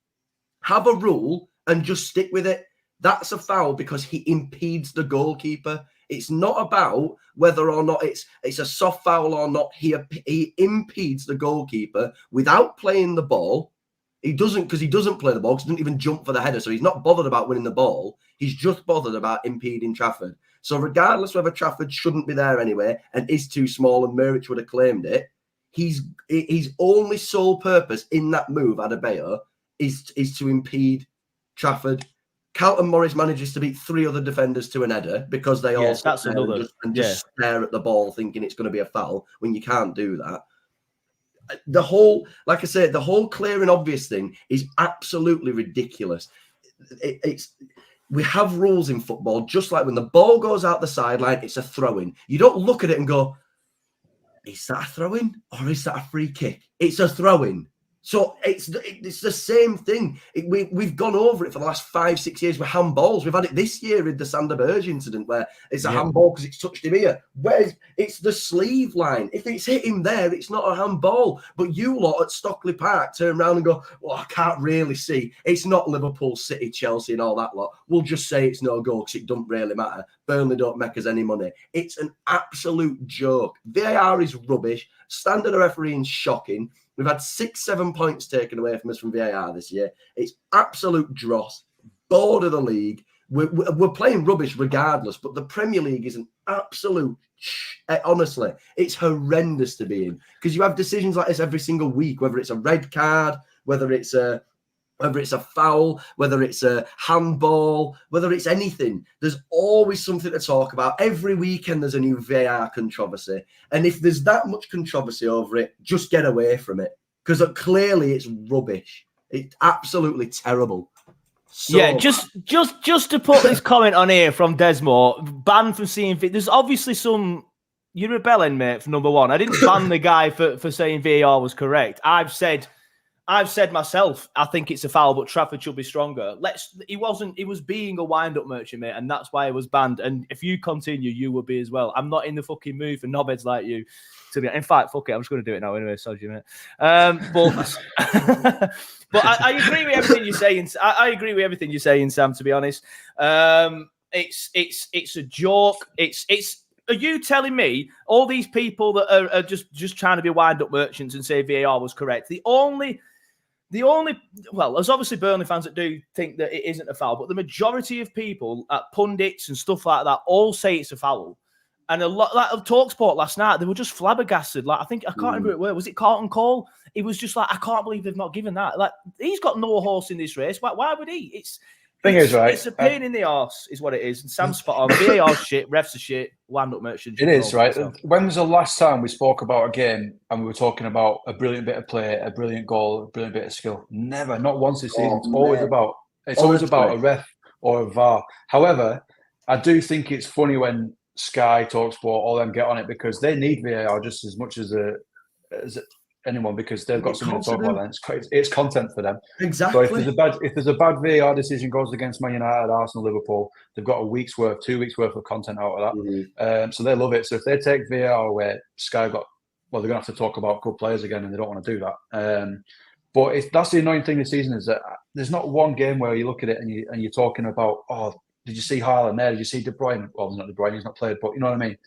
Have a rule and just stick with it. That's a foul because he impedes the goalkeeper. It's not about whether or not it's a soft foul or not. He impedes the goalkeeper without playing the ball. He doesn't, because he doesn't play the ball, because he doesn't even jump for the header. So he's not bothered about winning the ball. He's just bothered about impeding Trafford. So regardless whether Trafford shouldn't be there anyway and is too small and Muric would have claimed it, his only sole purpose in that move, Adebayo, is to impede Trafford. Carlton Morris manages to beat 3 other defenders to an header because they all sit there just stare at the ball thinking it's going to be a foul when you can't do that. The whole, like I said, the whole clear and obvious thing is absolutely ridiculous. We have rules in football, just like when the ball goes out the sideline, it's a throw-in. You don't look at it and go, is that a throw-in or is that a free kick? It's a throw-in. So it's the same thing. We've gone over it for the last 5-6 years with handballs. We've had it this year with the Sander Berge incident where it's a handball because it's touched him here. It's the sleeve line. If it's hit him there, it's not a handball. But you lot at Stockley Park turn around and go, well, I can't really see. It's not Liverpool, City, Chelsea and all that lot. We'll just say it's no goal because it doesn't really matter. Burnley don't make us any money. It's an absolute joke. VAR is rubbish. Standard of refereeing shocking. We've had 6-7 points taken away from us from VAR this year. It's absolute dross. Bored of the league. We're playing rubbish regardless, but the Premier League is an absolute... Honestly, it's horrendous to be in because you have decisions like this every single week, whether it's a red card, whether it's a foul, whether it's a handball, whether it's anything. There's always something to talk about. Every weekend there's a new VAR controversy. And if there's that much controversy over it, just get away from it. Because clearly it's rubbish. It's absolutely terrible. So just to put this comment on here from Desmore, banned from seeing... There's obviously some... You're rebelling, mate, for number one. I didn't ban the guy for saying VAR was correct. I've said myself, I think it's a foul, but Trafford should be stronger. He was being a wind-up merchant, mate, and that's why it was banned. And if you continue, you will be as well. I'm not in the fucking mood for knobheads like you. In fact, fuck it, I'm just going to do it now anyway, sorry, mate. But I agree with everything you're saying. I agree with everything you're saying, Sam, to be honest. It's a joke. Are you telling me all these people that are just trying to be wind-up merchants and say VAR was correct? The only, well, there's obviously Burnley fans that do think that it isn't a foul, but the majority of people, pundits and stuff like that, all say it's a foul. And a lot like of TalkSport last night, they were just flabbergasted. Like I can't remember who it was it Carlton Cole? He was just like, I can't believe they've not given that. Like he's got no horse in this race. Why would he? It's a pain in the arse, is what it is. And Sam's spot on. VAR shit, refs are shit, wind-up merchants. It is, right? When was the last time we spoke about a game and we were talking about a brilliant bit of play, a brilliant goal, a brilliant bit of skill? Never, not once this season. It's always about a ref or a VAR. However, I do think it's funny when Sky, TalkSport, all them get on it because they need VAR just as much as anyone because they've got something to talk about. Then it's content for them. Exactly. So if there's a bad VAR decision goes against Man United, Arsenal, Liverpool, they've got 2 weeks worth of content out of that. Mm-hmm. So they love it. So if they take VAR away, Sky they're going to have to talk about good players again, and they don't want to do that. But that's the annoying thing this season is that there's not one game where you look at it and you're talking about, oh, did you see Haaland there? Did you see De Bruyne? Well, it's not De Bruyne, he's not played, but you know what I mean?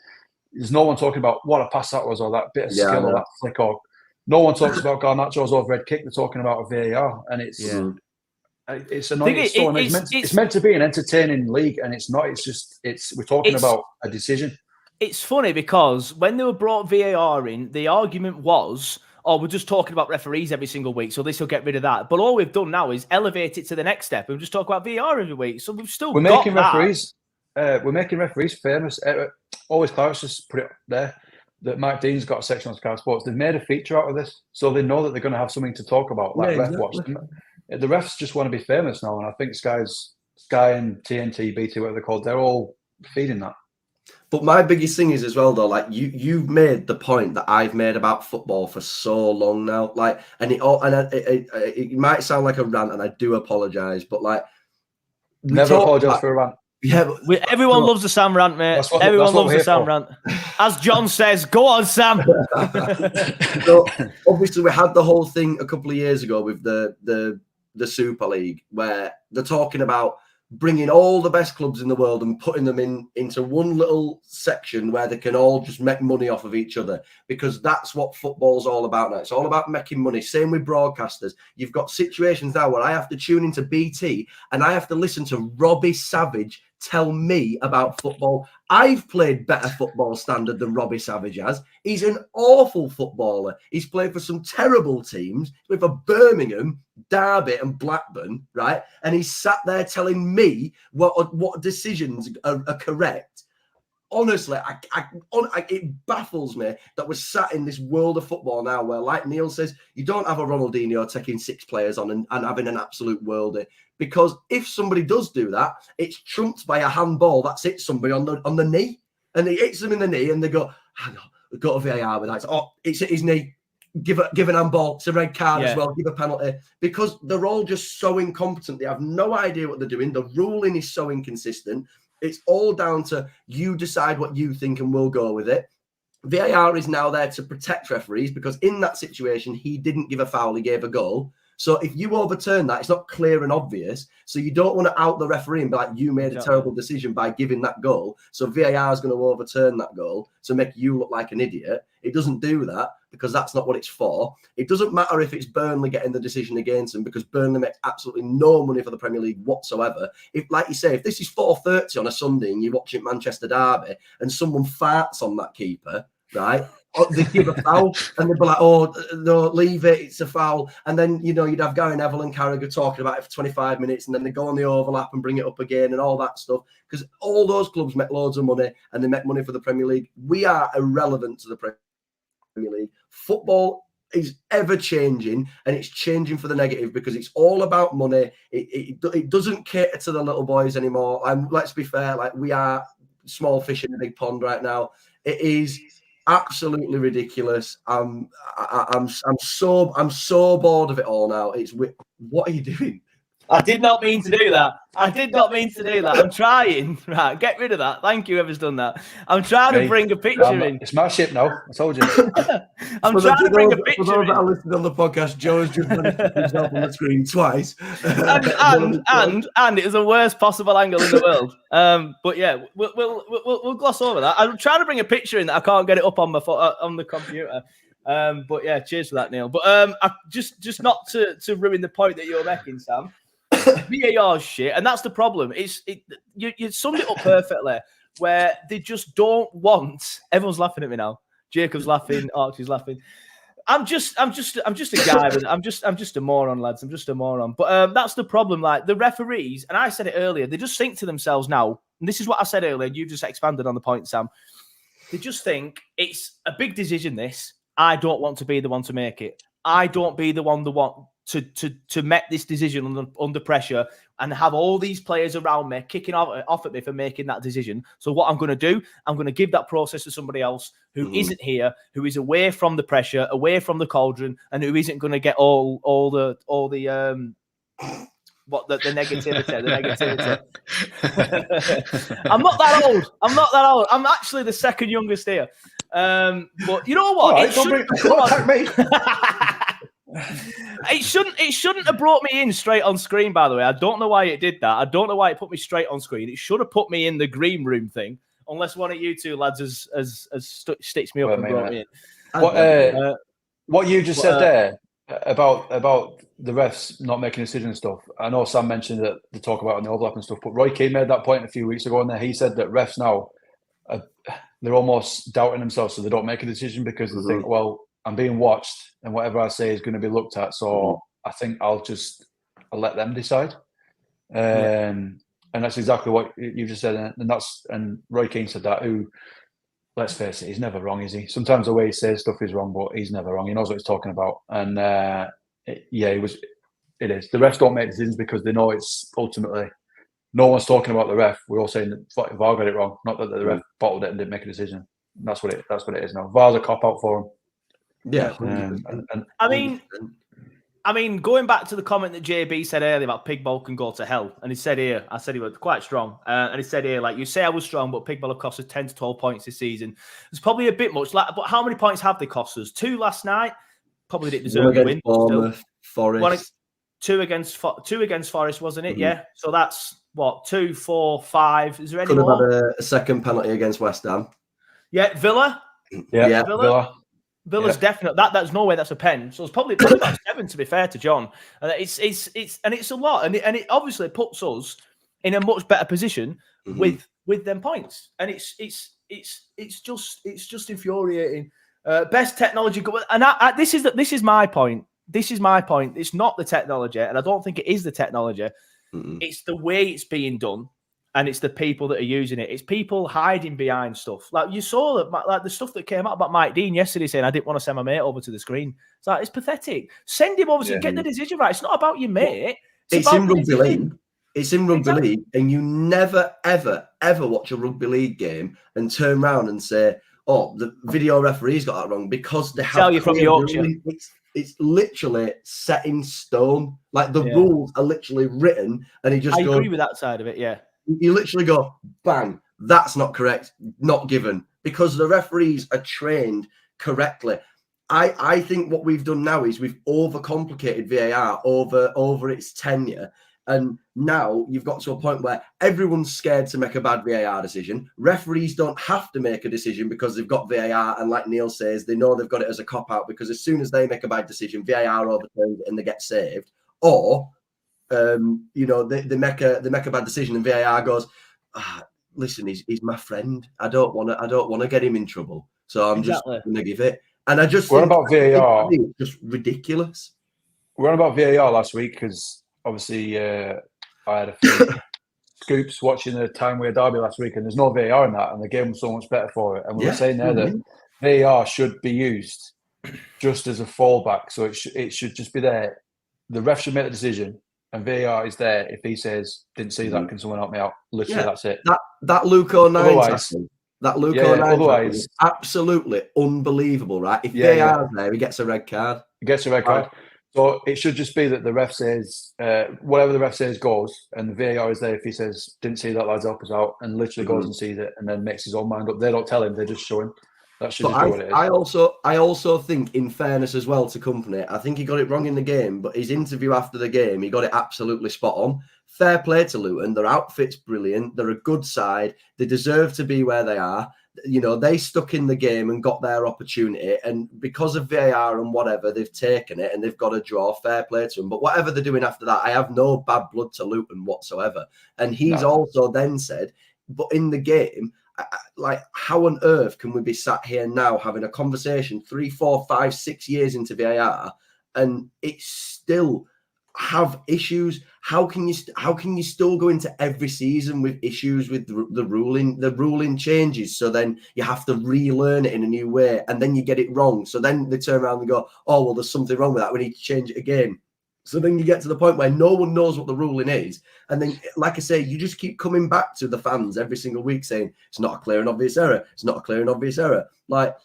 There's no one talking about what a pass that was or that bit of skill or that flick or no one talks about Garnacho's overhead kick. They're talking about a VAR, and it's annoying. It's meant to be an entertaining league, and it's not. We're talking about a decision. It's funny because when they were brought VAR in, the argument was, "Oh, we're just talking about referees every single week, so this will get rid of that." But all we've done now is elevate it to the next step, and we just talk about VAR every week. So we're making referees. We're making referees famous. Always Clarets just put it there. That Mike Dean's got a section on Sky Sports. They've made a feature out of this, so they know that they're going to have something to talk about. Like ref watch. The refs just want to be famous now, and I think Sky and TNT, BT, whatever they're called, they're all feeding that. But my biggest thing is as well, though, like you've made the point that I've made about football for so long now, like, and it might sound like a rant, and I do apologise, but like, never apologise for a rant. Yeah, everyone loves the Sam rant, mate. Everyone loves the Sam rant. As John says, go on, Sam. So obviously, we had the whole thing a couple of years ago with the Super League, where they're talking about bringing all the best clubs in the world and putting them into one little section where they can all just make money off of each other, because that's what football's all about now. It's all about making money. Same with broadcasters. You've got situations now where I have to tune into BT and I have to listen to Robbie Savage tell me about football. I've played better football standard than Robbie Savage has. He's an awful footballer. He's played for some terrible teams. He's played for Birmingham, Derby and Blackburn, right? And he's sat there telling me what decisions are correct. Honestly, it baffles me that we're sat in this world of football now where, like Neil says, you don't have a Ronaldinho taking 6 players on and having an absolute worldie. Because if somebody does do that, it's trumped by a handball that's hit somebody on the knee. And it hits them in the knee and they go, hang on, go to VAR with that. It's hit his knee. Give an handball. It's a red card as well. Give a penalty. Because they're all just so incompetent. They have no idea what they're doing. The ruling is so inconsistent. It's all down to you decide what you think and we'll go with it. VAR is now there to protect referees because in that situation, he didn't give a foul, he gave a goal. So if you overturn that, it's not clear and obvious. So you don't want to out the referee and be like, you made a terrible decision by giving that goal. So VAR is going to overturn that goal to make you look like an idiot. It doesn't do that because that's not what it's for. It doesn't matter if it's Burnley getting the decision against them because Burnley makes absolutely no money for the Premier League whatsoever. If, like you say, if this is 4:30 on a Sunday and you're watching Manchester Derby and someone farts on that keeper, right? They give a foul and they'd be like, oh, no, leave it, it's a foul. And then, you'd have Gary Neville and Carragher talking about it for 25 minutes and then they go on the overlap and bring it up again and all that stuff. Because all those clubs make loads of money and they make money for the Premier League. We are irrelevant to the Premier League. Football is ever changing and it's changing for the negative because it's all about money. It doesn't cater to the little boys anymore. And let's be fair, like we are small fish in a big pond right now. It is absolutely ridiculous. I'm so bored of it all now. What are you doing? I did not mean to do that. I'm trying. Right, get rid of that. Thank you, whoever's done that. I'm trying to bring a picture in. It's my ship now. I told you. I'm trying to bring a picture in. For those that are listening on the podcast, Joe has just managed himself on the screen twice. and it was the worst possible angle in the world. But yeah, we'll gloss over that. I'm trying to bring a picture in that I can't get it up on my on the computer. But yeah, cheers for that, Neil. But I just not to ruin the point that you're making, Sam. VAR shit, and that's the problem. You summed it up perfectly. Where they just don't want. Everyone's laughing at me now. Jacob's laughing. Archie's laughing. I'm just a guy. I'm just a moron, lads. I'm just a moron. But that's the problem. Like the referees, and I said it earlier. They just think to themselves now. And this is what I said earlier. And you just expanded on the point, Sam. They just think it's a big decision. This. I don't want to be the one to make it. I don't be the one to make this decision under pressure and have all these players around me kicking off at me for making that decision. So what I'm going to do, I'm going to give that process to somebody else who isn't here, who is away from the pressure, away from the cauldron, and who isn't going to get all the negativity. I'm not that old. I'm actually the second youngest here. But you know what? Right, don't attack me. It shouldn't have brought me in straight on screen, by the way. I don't know why it did that. I don't know why it put me straight on screen. It should have put me in the green room thing, unless one of you two lads has stitched me up and brought me in. What you just said there about the refs not making decisions and stuff. I know Sam mentioned that they talk about it in the overlap and stuff, but Roy Keane made that point a few weeks ago, and he said that refs now they're almost doubting themselves, so they don't make a decision because they think, well, I'm being watched and whatever I say is going to be looked at. So I think I'll let them decide. And that's exactly what you just said. And Roy Keane said that, who, let's face it, he's never wrong, is he? Sometimes the way he says stuff is wrong, but he's never wrong. He knows what he's talking about. And it is. The refs don't make decisions because they know it's ultimately, no one's talking about the ref. We're all saying that VAR got it wrong, not that the ref bottled it and didn't make a decision. And that's what it is now. VAR's a cop out for him. Yeah, I mean, going back to the comment that JB said earlier about Pigball can go to hell, and he said here, I said he was quite strong, and he said here, like, you say I was strong, but Pigball have cost us 10 to 12 points this season. It's probably a bit much, but how many points have they cost us? 2 last night. Probably didn't deserve the win. Bournemouth, Forest. 2 against Forest, wasn't it? Yeah. So that's what 2, 4, 5. Is there any Could have more? had a second penalty against West Ham. Yeah, Villa. Yeah, Villa's definite. That's no way. That's a pen. So it's probably about 7. To be fair to John, and it's a lot, and it obviously puts us in a much better position with them points, and it's just infuriating. Best technology, and this is my point. This is my point. It's not the technology, and I don't think it is the technology. It's the way it's being done, and it's the people that are using it. It's people hiding behind stuff. Like you saw that, like the stuff that came out about Mike Dean yesterday, saying I didn't want to send my mate over to the screen. It's like it's pathetic. Send him over to get the decision right. It's not about your mate. It's in rugby league. It's in rugby league, and you never, ever, ever watch a rugby league game and turn around and say, "Oh, the video referee's got that wrong," because they have. Tell you from Yorkshire. It's literally set in stone. Like the rules are literally written, and he just. I agree with that side of it. Yeah. You literally go, bang, that's not correct, not given, because the referees are trained correctly. I think what we've done now is we've overcomplicated VAR over its tenure. And now you've got to a point where everyone's scared to make a bad VAR decision. Referees don't have to make a decision because they've got VAR. And like Neil says, they know they've got it as a cop-out because as soon as they make a bad decision, VAR overturns it and they get saved. Or they make a bad decision and VAR goes, listen, he's my friend. I don't want to get him in trouble, so I'm just going to give it. And I just think about VAR, it's just ridiculous. We're on about VAR last week because obviously I had a few scoops watching the Tyne-Wear derby last week, and there's no VAR in that, and the game was so much better for it. And we were saying there that VAR should be used just as a fallback, so it should just be there. The ref should make the decision. And VAR is there if he says, didn't see that, can someone help me out? Literally, that's it. That Luke 09 otherwise, is absolutely unbelievable, right? If VAR's there, he gets a red card. He gets a red card. So it should just be that the ref says, whatever the ref says goes, and the VAR is there if he says, didn't see that, lads, help us out, and literally goes and sees it and then makes his own mind up. They don't tell him, they just show him. That should just be what it is. I also think, in fairness as well to Company, I think he got it wrong in the game, but his interview after the game, he got it absolutely spot on. Fair play to Luton. Their outfit's brilliant. They're a good side. They deserve to be where they are. You know, they stuck in the game and got their opportunity. And because of VAR and whatever, they've taken it and they've got a draw. Fair play to them. But whatever they're doing after that, I have no bad blood to Luton whatsoever. And he's also then said, but in the game, like, how on earth can we be sat here now having a conversation 3, 4, 5, 6 years into VAR and it's still have issues? How can you still go into every season with issues with the ruling? The ruling changes, so then you have to relearn it in a new way, and then you get it wrong. So then they turn around and go, "Oh well, there's something wrong with that. We need to change it again." So then you get to the point where no one knows what the ruling is. And then, like I say, you just keep coming back to the fans every single week saying, it's not a clear and obvious error. It's not a clear and obvious error. Like,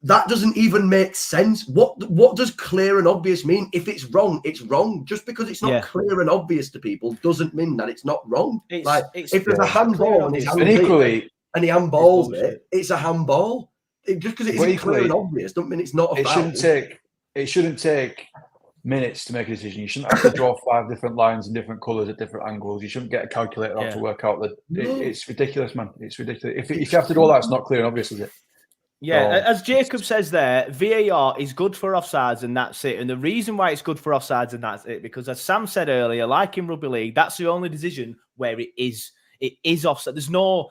that doesn't even make sense. What does clear and obvious mean? If it's wrong, it's wrong. Just because it's not clear and obvious to people doesn't mean that it's not wrong. If there's a handball and he handballs it, it's a handball. Just because it isn't clear and obvious doesn't mean it's not a foul. It shouldn't take minutes to make a decision. You shouldn't have to draw 5 different lines in different colours at different angles. You shouldn't get a calculator out to work out that. It's ridiculous, man. It's ridiculous. If you have to do all that, it's not clear and obvious, is it? Yeah, as Jacob says there, VAR is good for offsides and that's it. And the reason why it's good for offsides and that's it, because as Sam said earlier, like in rugby league, that's the only decision where it is offside. There's no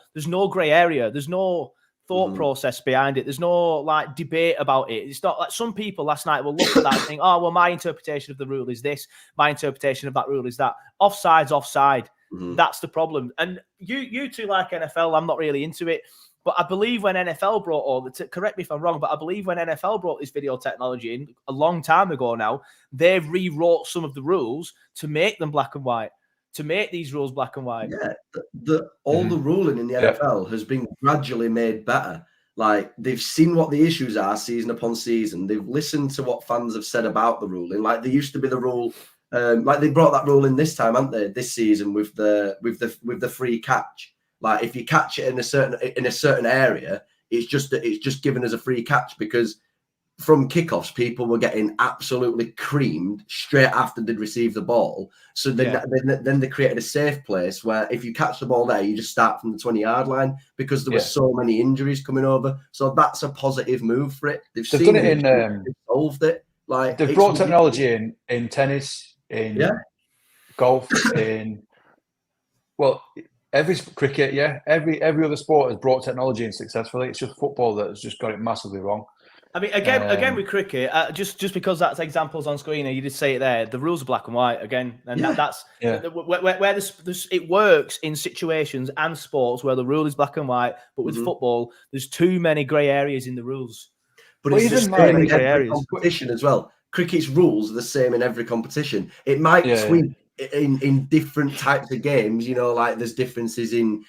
grey area. There's no thought process behind it. There's no like debate about it. It's not like some people last night will look at that and think, oh, well, my interpretation of the rule is this. My interpretation of that rule is that. Offside's offside. That's the problem. And you two like NFL, I'm not really into it. But I believe when NFL brought correct me if I'm wrong, but I believe when NFL brought this video technology in a long time ago now, they rewrote some of the rules to make them black and white, to make these rules black and white. Yeah, the ruling in the NFL has been gradually made better. Like, they've seen what the issues are season upon season. They've listened to what fans have said about the ruling. Like, there used to be the rule, like they brought that rule in this time, haven't they? This season with the free catch. Like, if you catch it in a certain area, it's just given as a free catch, because from kickoffs, people were getting absolutely creamed straight after they'd received the ball. So then they created a safe place where if you catch the ball there, you just start from the 20-yard line, because there were so many injuries coming over. So that's a positive move for it. They've done it in they've solved it. Like, they've brought technology in tennis, in golf, in Well, every cricket, every other sport has brought technology in successfully. It's just football that has just got it massively wrong. I mean, again with cricket, just because that's examples on screen, and you did say it there, the rules are black and white again, and that's where it works in situations and sports where the rule is black and white, but with football, there's too many grey areas in the rules. But it's the same in every competition as well. Cricket's rules are the same in every competition. It might tweak in different types of games, you know, like there's differences in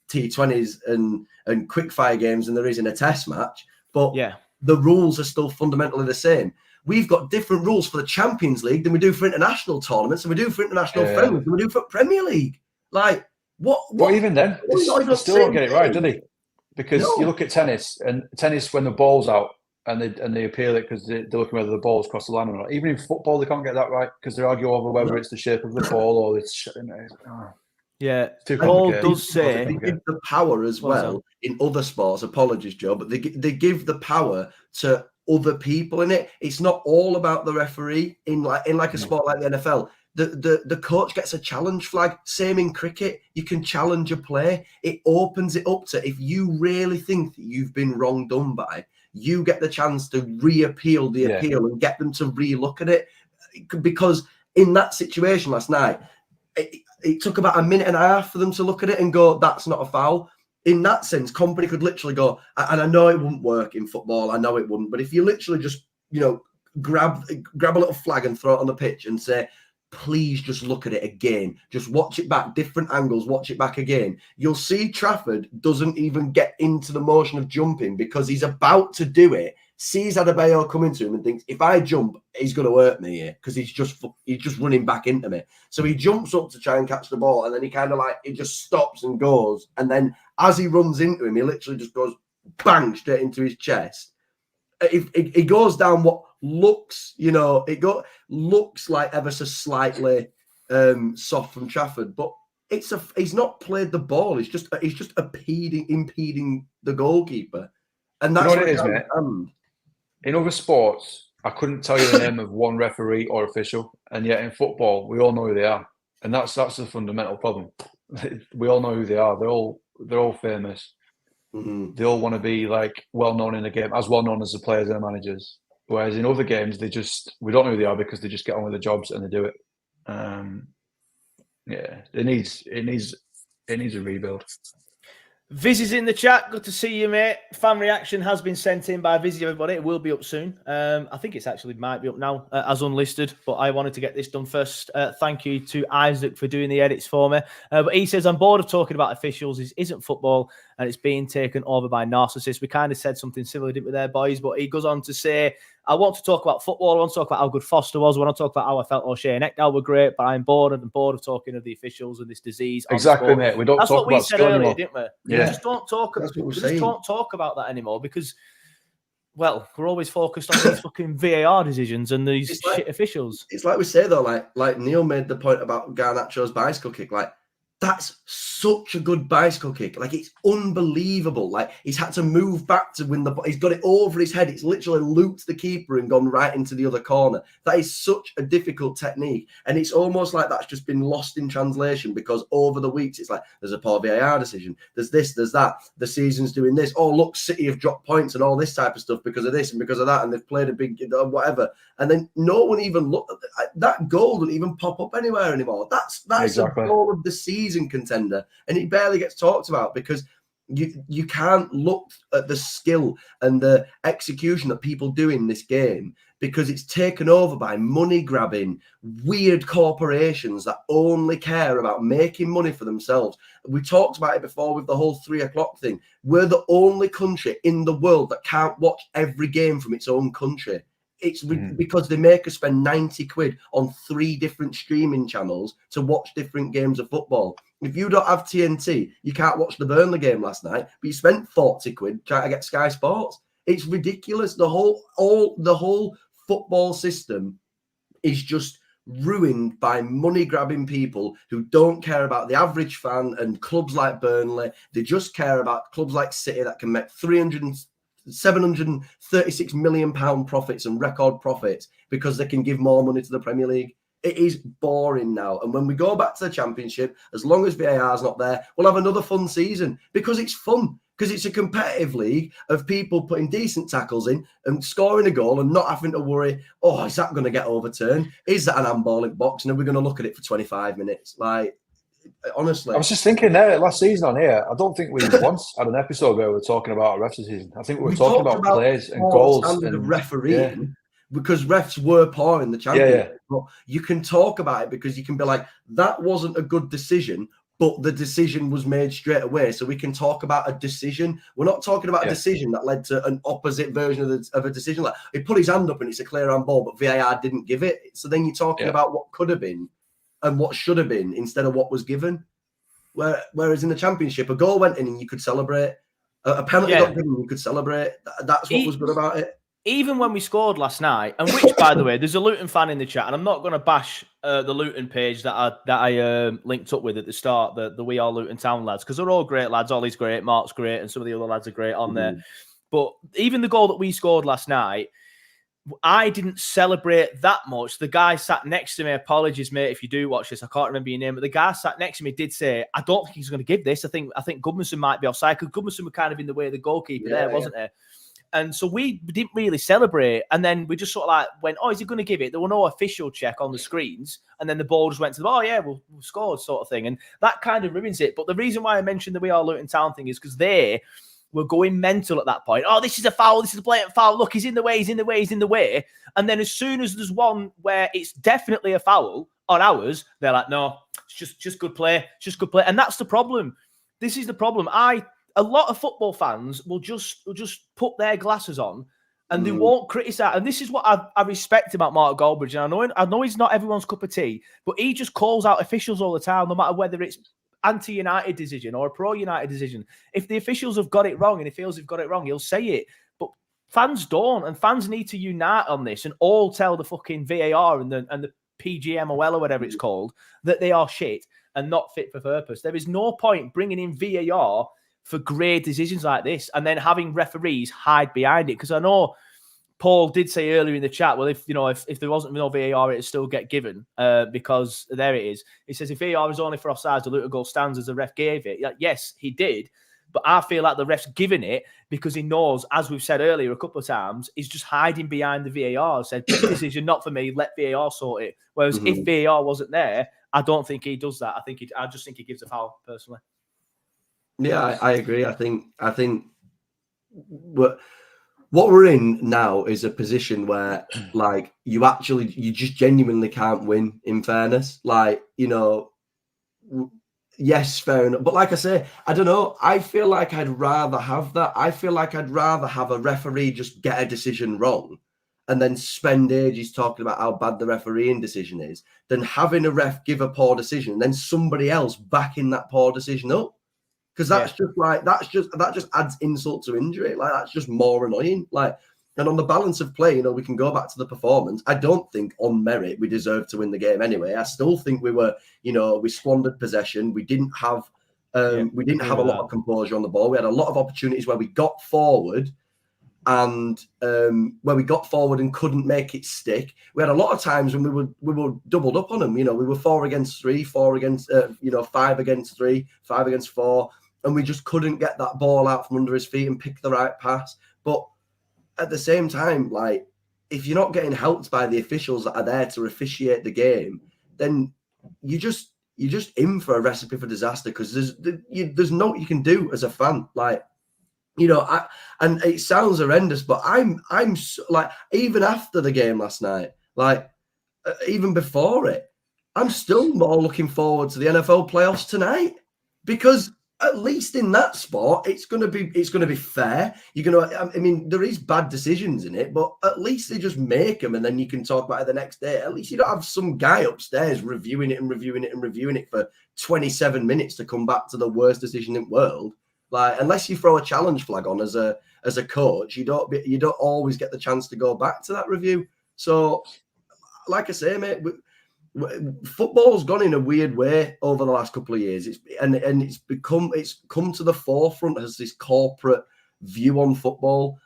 T20s and quickfire games than there is in a test match, but the rules are still fundamentally the same. We've got different rules for the Champions League than we do for international tournaments, and we do for international friendlies, than we do for Premier League. Like, what? Well, even then, they still don't get it right, do they? Because you look at tennis, and tennis when the ball's out, and they appeal it because they're looking whether the ball's crossed the line or not. Even in football, they can't get that right because they argue over whether it's the shape of the ball or it's. Yeah, Paul does say they give the power as well in other sports. Apologies, Joe, but they give the power to other people in it. It's not all about the referee in like a sport like the NFL. The coach gets a challenge flag. Same in cricket. You can challenge a play. It opens it up to, if you really think that you've been wrong done by, you get the chance to re-appeal the appeal and get them to re-look at it. Because in that situation last night, it took about a minute and a half for them to look at it and go, that's not a foul. In that sense, company could literally go, and I know it wouldn't work in football, I know it wouldn't, but if you literally just, you know, grab a little flag and throw it on the pitch and say, please just look at it again, just watch it back, different angles, watch it back again, you'll see Trafford doesn't even get into the motion of jumping because he's about to do it, sees Adebayo coming to him and thinks, if I jump, he's going to hurt me here because he's just running back into me. So he jumps up to try and catch the ball, and then he kind of he just stops and goes. And then as he runs into him, he literally just goes bang straight into his chest. It goes down what looks, you know, looks like ever so slightly soft from Trafford, but he's not played the ball. He's just impeding the goalkeeper, and that's what it is, mate. In other sports, I couldn't tell you the name of one referee or official, and yet in football, we all know who they are, and that's the fundamental problem. We all know who they are. They're all famous. Mm-hmm. They all want to be well known in the game, as well known as the players and the managers. Whereas in other games, we don't know who they are because they just get on with the jobs and they do it. It needs a rebuild. Viz is in the chat. Good to see you, mate. Fan reaction has been sent in by Viz, everybody. It will be up soon. I think it's actually might be up now as unlisted, but I wanted to get this done first. Thank you to Isaac for doing the edits for me. But he says, I'm bored of talking about officials. This isn't football and it's being taken over by narcissists. We kind of said something similar, didn't we there, boys? But he goes on to say, I want to talk about football. I want to talk about how good Foster was. I want to talk about how I felt O'Shea and Ekdal were great, but I'm bored of talking of the officials and this disease. Exactly, mate. We don't talk about skill anymore. Didn't we? Yeah. We just don't talk about that anymore because, well, we're always focused on these fucking VAR decisions and these shit officials. It's like we say though, like Neil made the point about Garnacho's bicycle kick. That's such a good bicycle kick. It's unbelievable. He's had to move back to win he's got it over his head. It's literally looped the keeper and gone right into the other corner. That is such a difficult technique. And it's almost like that's just been lost in translation because over the weeks, it's there's a poor VAR decision. There's this, there's that. The season's doing this. Oh, look, City have dropped points and all this type of stuff because of this and because of that. And they've played a big whatever. And then no one even looked at that goal didn't even pop up anywhere anymore. That's exactly a goal of the season contender, and it barely gets talked about because you can't look at the skill and the execution that people do in this game because it's taken over by money grabbing weird corporations that only care about making money for themselves. We talked about it before with the whole 3 o'clock thing. We're the only country in the world that can't watch every game from its own country. It's because they make us spend 90 quid on 3 different streaming channels to watch different games of football. If you don't have TNT, you can't watch the Burnley game last night, but you spent 40 quid trying to get Sky Sports. It's ridiculous. The whole football system is just ruined by money-grabbing people who don't care about the average fan and clubs like Burnley. They just care about clubs like City that can make 736 million pound profits and record profits because they can give more money to the Premier League. It is boring now. And when we go back to the Championship, as long as VAR's not there, we'll have another fun season because it's fun. Because it's a competitive league of people putting decent tackles in and scoring a goal and not having to worry, oh, is that going to get overturned? Is that an handballing box? And are we going to look at it for 25 minutes? Like, honestly. I was just thinking there, last season on here, I don't think we once had an episode where we were talking about a refs decision. I think we were talking about players and goals. Standard of refereeing, because refs were poor in the Championship. But you can talk about it because you can be like, that wasn't a good decision, but the decision was made straight away. So we can talk about a decision. We're not talking about a decision that led to an opposite version of a decision. Like, he put his hand up and it's a clear handball, but VAR didn't give it. So then you're talking about what could have been and what should have been instead of what was given. Whereas in the Championship, a goal went in and you could celebrate. A penalty got given, you could celebrate. That's what was good about it. Even when we scored last night, and which, by the way, there's a Luton fan in the chat, and I'm not going to bash the Luton page that I linked up with at the start, the We Are Luton Town lads, because they're all great lads. Ollie's great, Mark's great, and some of the other lads are great on there. But even the goal that we scored last night, I didn't celebrate that much. The guy sat next to me, apologies, mate, if you do watch this, I can't remember your name, but the guy sat next to me did say, I don't think he's going to give this. I think Goodmanson might be offside, because Goodmanson was kind of in the way of the goalkeeper wasn't he? And so we didn't really celebrate. And then we just sort of like went, oh, is he going to give it? There were no official check on the screens. And then the ball just went to the, oh, yeah, we'll score sort of thing. And that kind of ruins it. But the reason why I mentioned the We Are Luton Town thing is because they were going mental at that point. Oh, this is a foul. This is a blatant foul. Look, he's in the way. He's in the way. He's in the way. And then as soon as there's one where it's definitely a foul on ours, they're like, no, it's just good play. It's just good play. And that's the problem. This is the problem. A lot of football fans will just put their glasses on and they won't criticise. And this is what I respect about Mark Goldbridge. And I know he's not everyone's cup of tea, but he just calls out officials all the time, no matter whether it's anti-United decision or a pro-United decision. If the officials have got it wrong and he feels they've got it wrong, he'll say it. But fans don't, and fans need to unite on this and all tell the fucking VAR and the PGMOL or whatever it's called that they are shit and not fit for purpose. There is no point bringing in VAR for great decisions like this and then having referees hide behind it. Because I know Paul did say earlier in the chat, well, if there wasn't no VAR, it'd still get given because there it is. He says if VAR is only for offsides, the Luton goal stands as the ref gave it. Yes, he did. But I feel like the ref's given it because he knows, as we've said earlier a couple of times, he's just hiding behind the VAR. Said, this decision not for me, let VAR sort it. Whereas if VAR wasn't there, I don't think he does that. I just think he gives a foul, personally. Yeah, I agree. I think what we're in now is a position where, like, you just genuinely can't win, in fairness. Like, yes, fair enough. But like I say, I don't know. I feel like I'd rather have that. I feel like I'd rather have a referee just get a decision wrong and then spend ages talking about how bad the refereeing decision is than having a ref give a poor decision and then somebody else backing that poor decision up. Because that just adds insult to injury. Like, that's just more annoying. Like, and on the balance of play, we can go back to the performance. I don't think on merit we deserved to win the game anyway. I still think we were, we squandered possession. We didn't have a lot of composure on the ball. We had a lot of opportunities where we got forward and couldn't make it stick. We had a lot of times when we were doubled up on them. We were 4 against 3, 4 against 5 against 3, 5 against 4. And we just couldn't get that ball out from under his feet and pick the right pass. But at the same time, like, if you're not getting helped by the officials that are there to officiate the game, then you're just in for a recipe for disaster because there's no what you can do as a fan. Like, and it sounds horrendous, but I'm like, even after the game last night, like, even before it, I'm still more looking forward to the NFL playoffs tonight because at least in that sport, it's going to be fair. There is bad decisions in it, but at least they just make them, and then you can talk about it the next day. At least you don't have some guy upstairs reviewing it for 27 minutes to come back to the worst decision in the world. Like, unless you throw a challenge flag on as a coach, you don't always get the chance to go back to that review. So, like I say, mate, football's gone in a weird way over the last couple of years. It's come to the forefront as this corporate view on football,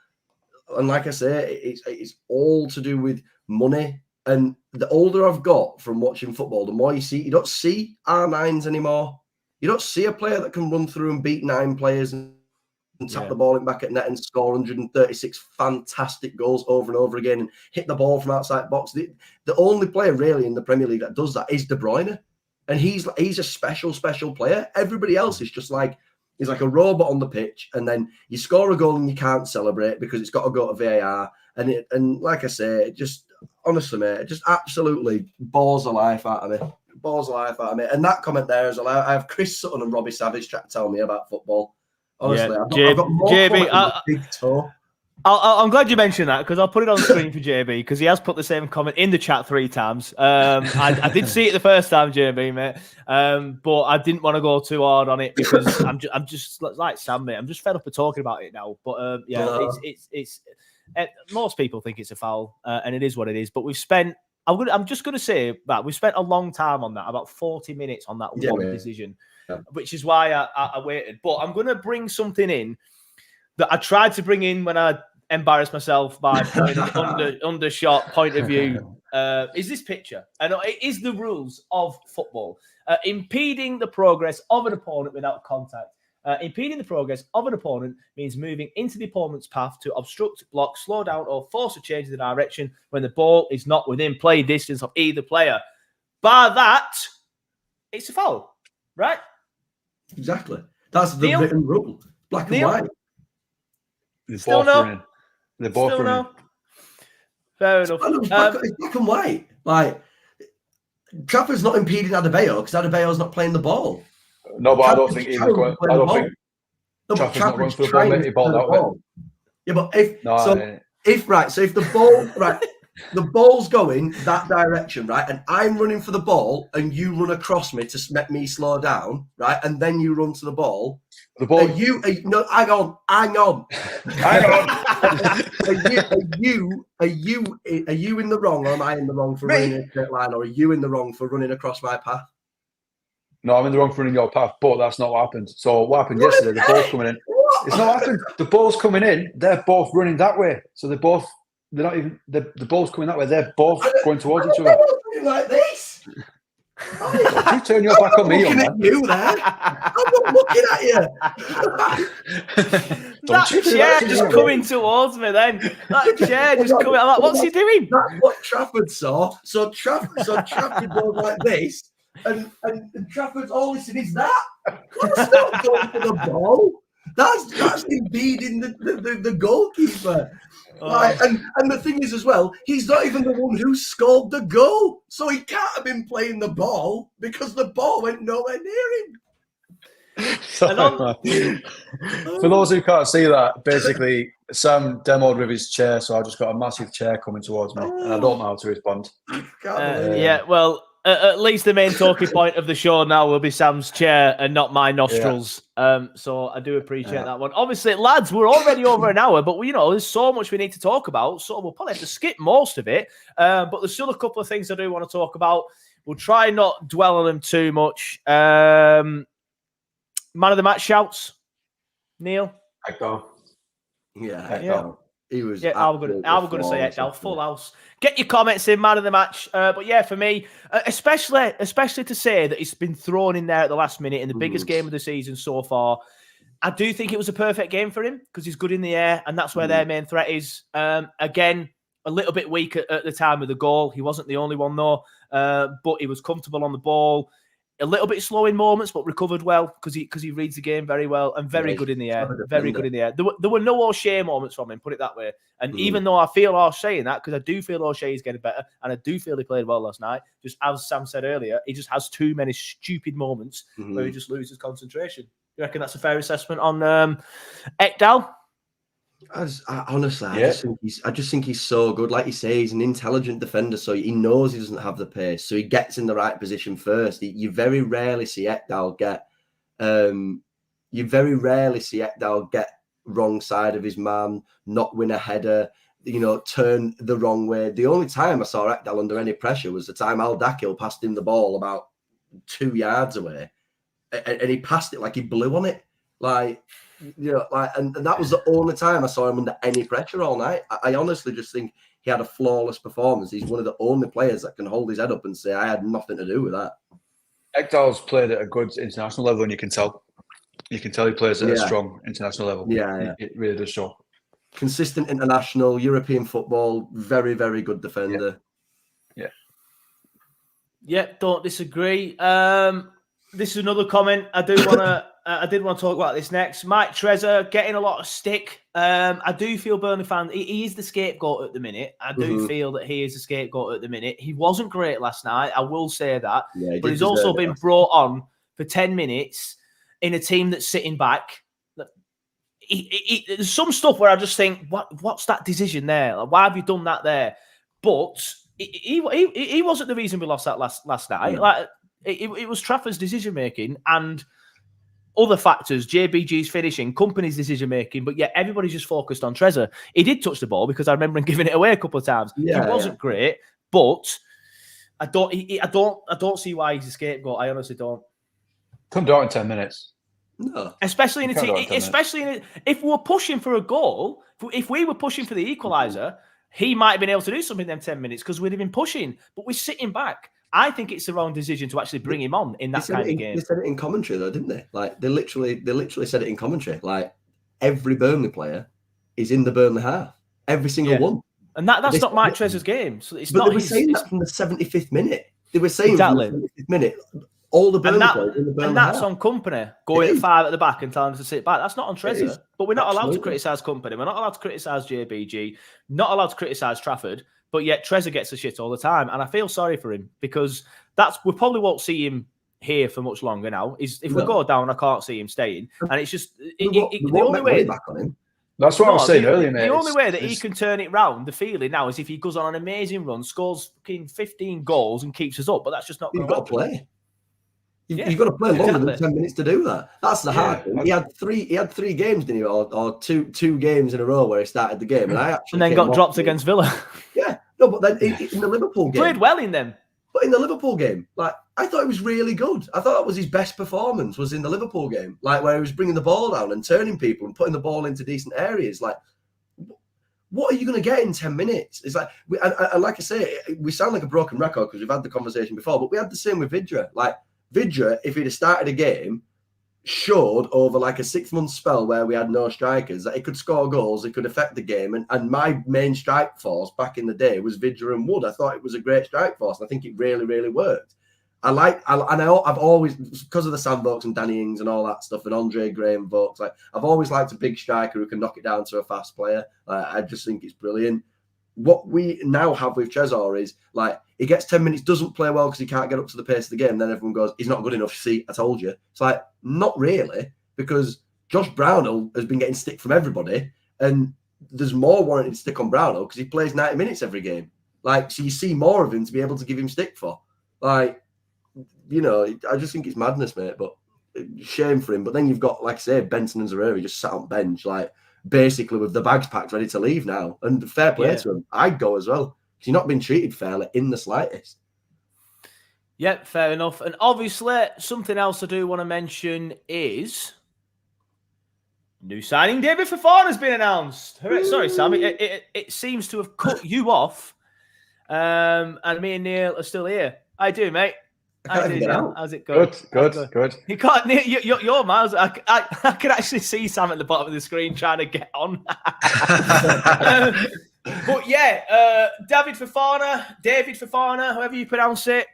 and like I say, it's all to do with money And the older I've got from watching football, the more you don't see R9s anymore. You don't see a player that can run through and beat 9 players and tap the ball in back at net and score 136 fantastic goals over and over again and hit the ball from outside box. The only player really in the Premier League that does that is De Bruyne. And he's a special player. Everybody else is just like, he's like a robot on the pitch. And then you score a goal and you can't celebrate because it's got to go to VAR. And like I say, just honestly, mate, it just absolutely bores the life out of me. Bores the life out of me. And that comment there as well, I have Chris Sutton and Robbie Savage trying to tell me about football. Honestly, I've got more JB, big toe. I'm glad you mentioned that because I'll put it on screen for JB because he has put the same comment in the chat 3 times. I did see it the first time, JB, mate, but I didn't want to go too hard on it because I'm just like Sam, mate. I'm just fed up of talking about it now. But it's most people think it's a foul, and it is what it is. But we've spent. I'm just going to say that we've spent a long time on that, about 40 minutes on that one decision. Which is why I waited. But I'm going to bring something in that I tried to bring in when I embarrassed myself by putting an undershot point of view. Is this picture? And it is the rules of football. Impeding the progress of an opponent without contact. Impeding the progress of an opponent means moving into the opponent's path to obstruct, block, slow down, or force a change in the direction when the ball is not within play distance of either player. By that, it's a foul, right? Exactly. That's the written rule. Black and white. Still no. They're both Still running. no. Fair enough. It's black and white. Like, Trafford's not impeding Adebayo because Adebayo's not playing the ball. No, but I don't think either going. I don't think Trafford's not going for the ball. Maybe ball that way. Yeah, but if the ball the ball's going that direction, right, and I'm running for the ball, and you run across me to make me slow down, right, and then you run to the ball. The ball. Hang on. Are you in the wrong, or am I in the wrong for running a straight line, or are you in the wrong for running across my path? No, I'm in the wrong for running your path, but that's not what happened. So what happened yesterday? The ball's coming in. It's not happened. The ball's coming in. They're both running that way. So they're not even. The ball's coming that way. They're both going towards each other. Like this. You turn your back on me, young man. You there? I'm not looking at you. That chair just coming towards me. Then that chair just coming. I'm like, what's he doing? That's what Trafford saw. So Trafford goes like this. And Trafford's all listen is that. That's not going for the ball. That's impeding the goalkeeper. And the thing is as well, he's not even the one who scored the goal. So he can't have been playing the ball because the ball went nowhere near him. For those who can't see that, basically Sam demoed with his chair, so I just got a massive chair coming towards me, and I don't know how to respond. Well, at least the main talking point of the show now will be Sam's chair and not my nostrils. So I do appreciate that one. Obviously, lads, we're already over an hour, but there's so much we need to talk about, so we'll probably have to skip most of it. But there's still a couple of things I do want to talk about. We'll try not dwell on them too much. Man of the match shouts, Neil. Echo. Yeah. He was. Yeah, I'm going to say Ekdal, full house. Get your comments in, man of the match. But yeah, for me, especially to say that it's been thrown in there at the last minute in the biggest game of the season so far. I do think it was a perfect game for him because he's good in the air, and that's where their main threat is. Again, a little bit weak at the time of the goal. He wasn't the only one though, but he was comfortable on the ball. A little bit slow in moments, but recovered well because he reads the game very well and very good in the air. Very good in the air. There were no O'Shea moments from him, put it that way. And even though I feel O'Shea in that, because I do feel O'Shea is getting better, and I do feel he played well last night, just as Sam said earlier, he just has too many stupid moments where he just loses concentration. You reckon that's a fair assessment on Ekdal? I just think he's so good. Like you say, he's an intelligent defender, so he knows he doesn't have the pace, so he gets in the right position first. You very rarely see Ekdal get wrong side of his man, not win a header, turn the wrong way. The only time I saw Ekdal under any pressure was the time Al Dakil passed him the ball about 2 yards away, and he passed it like he blew on it, and that was the only time I saw him under any pressure all night. I honestly just think he had a flawless performance. He's one of the only players that can hold his head up and say, I had nothing to do with that. Ekdal's played at a good international level, and you can tell. You can tell he plays at a strong international level. Yeah. It really does show. Consistent international, European football, very, very good defender. Yeah, don't disagree. This is another comment I do want to. I did want to talk about this next. Mike Trezor getting a lot of stick. I do feel Burnley fan. He is the scapegoat at the minute. I do feel that he is the scapegoat at the minute. He wasn't great last night. I will say that. Yeah, but he's also been brought on for 10 minutes in a team that's sitting back. There's some stuff where I just think, what's that decision there? Like, why have you done that there? But he wasn't the reason we lost that last night. Like it was Trafford's decision making and other factors, JBG's finishing, company's decision making, but yet everybody's just focused on Trezor. He did touch the ball because I remember him giving it away a couple of times. He wasn't great, but I don't see why he's a scapegoat. I honestly don't. Couldn't do it in 10 minutes. No, especially in a team, if we were pushing for a goal, if we were pushing for the equaliser, he might have been able to do something in them 10 minutes because we'd have been pushing, but we're sitting back. I think it's the wrong decision to actually bring him on in that kind of game. They said it in commentary though, didn't they? Like they literally said it in commentary. Like every Burnley player is in the Burnley half, every single one. And that's not Mike Trezor's game. So it's not. They were saying that from the 75th minute. They were saying from the 75th minute. All the Burnley players in the Burnley and that's half. on Company going at 5 at the back and telling them to sit back. That's not on Trezor. But we're not allowed to criticise Company. We're not allowed to criticise JBG. Not allowed to criticise Trafford. But yet Trezor gets the shit all the time, and I feel sorry for him because we probably won't see him here for much longer now. If we go down, I can't see him staying, and it's just the only way back on him. That's what I was saying earlier, mate. The only way that he can turn it round, the feeling now, is if he goes on an amazing run, scores 15 goals, and keeps us up. But that's just not going to happen. Play. You've got to play longer than 10 minutes to do that. That's the hard thing. He had three games, didn't he? Or two games in a row where he started the game, and then got dropped against Villa. Yeah, no, but then in the Liverpool game, played well in them. But in the Liverpool game, like I thought it was really good. I thought that was his best performance was in the Liverpool game, like where he was bringing the ball down and turning people and putting the ball into decent areas. Like, what are you going to get in 10 minutes? It's like, and like I say, we sound like a broken record because we've had the conversation before, but we had the same with Vydra. Like Vydra, if he'd have started a game, showed over like a 6-month spell where we had no strikers that he could score goals, he could affect the game. And my main strike force back in the day was Vydra and Wood. I thought it was a great strike force, and I think it really, really worked. I've always, because of the Sam Vokes and Danny Ings and all that stuff, and Andre Graham Vokes, like I've always liked a big striker who can knock it down to a fast player. I just think it's brilliant. What we now have with Trezor is like he gets 10 minutes, doesn't play well because he can't get up to the pace of the game. Then everyone goes, he's not good enough. See, I told you. It's like, not really, because Josh Brownhill has been getting stick from everybody, and there's more warranted stick on Brownhill because he plays 90 minutes every game. Like, so you see more of him to be able to give him stick for. Like, you know, I just think it's madness, mate. But shame for him. But then you've got, like I say, Benson and Zareri just sat on bench, like basically with the bags packed, ready to leave now. And fair play to him. I'd go as well. He's not been treated fairly in the slightest. Yep, fair enough. And obviously, something else I do want to mention is new signing David Fofana has been announced. Sorry, Sam. It seems to have cut you off. And me and Neil are still here. I do, mate. I do, Neil. How's it going? Good. You can't, Neil, you're miles. I can actually see Sam at the bottom of the screen trying to get on. But yeah, David Fofana, however you pronounce it,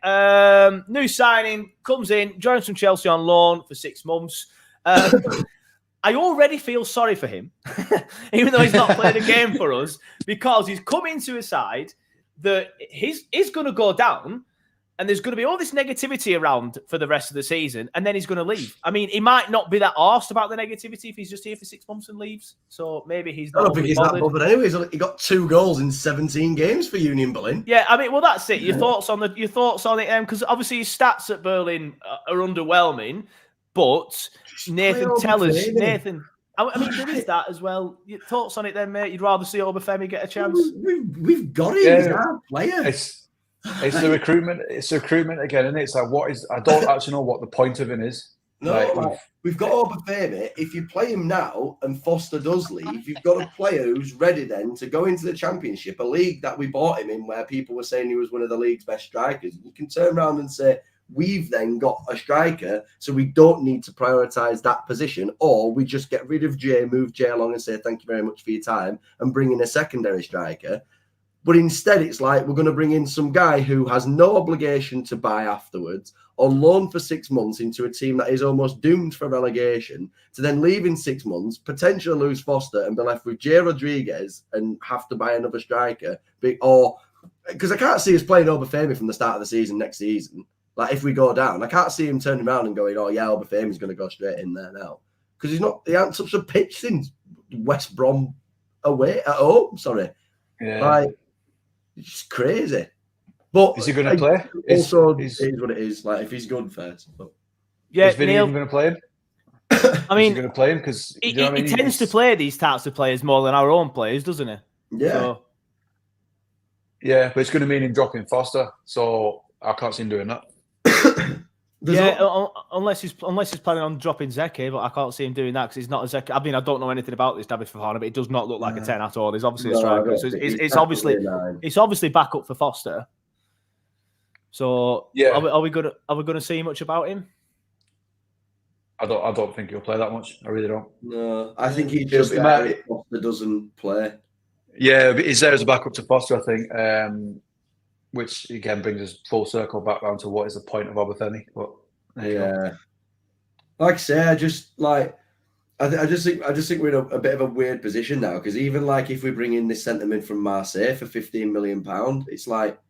new signing, comes in, joins from Chelsea on loan for 6 months. I already feel sorry for him, even though he's not played a game for us, because he's come into a side that he's going to go down, and there's going to be all this negativity around for the rest of the season, and then he's going to leave. I mean, he might not be that arsed about the negativity if he's just here for 6 months and leaves. So maybe he's not. I don't think he's that bothered anyways. He got 2 goals in 17 games for Union Berlin. Yeah, I mean, well, that's it. Your thoughts on it, because obviously his stats at Berlin are underwhelming. But Nathan Tellers, I mean, there is that as well. Your thoughts on it, then, mate? You'd rather see Obafemi get a chance? We've got him. He's our player. It's the recruitment. It's the recruitment again, and it's like I don't actually know what the point of him is. No, we've got Obafemi. If you play him now and Foster does leave, you've got a player who's ready then to go into the Championship, a league that we bought him in where people were saying he was one of the league's best strikers. You can turn around and say, we've then got a striker, so we don't need to prioritise that position, or we just get rid of Jay, move Jay along and say, thank you very much for your time, and bring in a secondary striker. But instead, it's like we're going to bring in some guy who has no obligation to buy afterwards, on loan for 6 months into a team that is almost doomed for relegation, to then leave in 6 months, potentially lose Foster and be left with Jay Rodriguez and have to buy another striker. Because I can't see us playing Obafemi from the start of the season next season. Like, if we go down, I can't see him turning around and going, oh, yeah, Obafemi's going to go straight in there now. Because he hasn't touched a pitch since West Brom away, at home, sorry. Yeah. Like, it's just crazy. But is he going to play? Also, it is what it is. Like, if he's good first. But. Yeah, is Vinny even going to play him? I mean, is he going to play him? Because he tends to play these types of players more than our own players, doesn't he? Yeah. So. Yeah, but it's going to mean him dropping Foster. So I can't see him doing that. Unless he's planning on dropping Zeki, but I can't see him doing that because he's not a Zeki. I mean, I don't know anything about this David Fofana, but it does not look like a 10 at all. He's obviously a striker, so it's obviously back up for Foster. So yeah, are we gonna see much about him? I don't think he'll play that much. I really don't. No, I think he just Foster doesn't play. Yeah, but he's there as a backup to Foster, I think. Which again brings us full circle back down to what is the point of Obafemi. But yeah, like I say, I just think we're in a bit of a weird position now, because even like if we bring in this centre mid from Marseille for £15 million, it's like,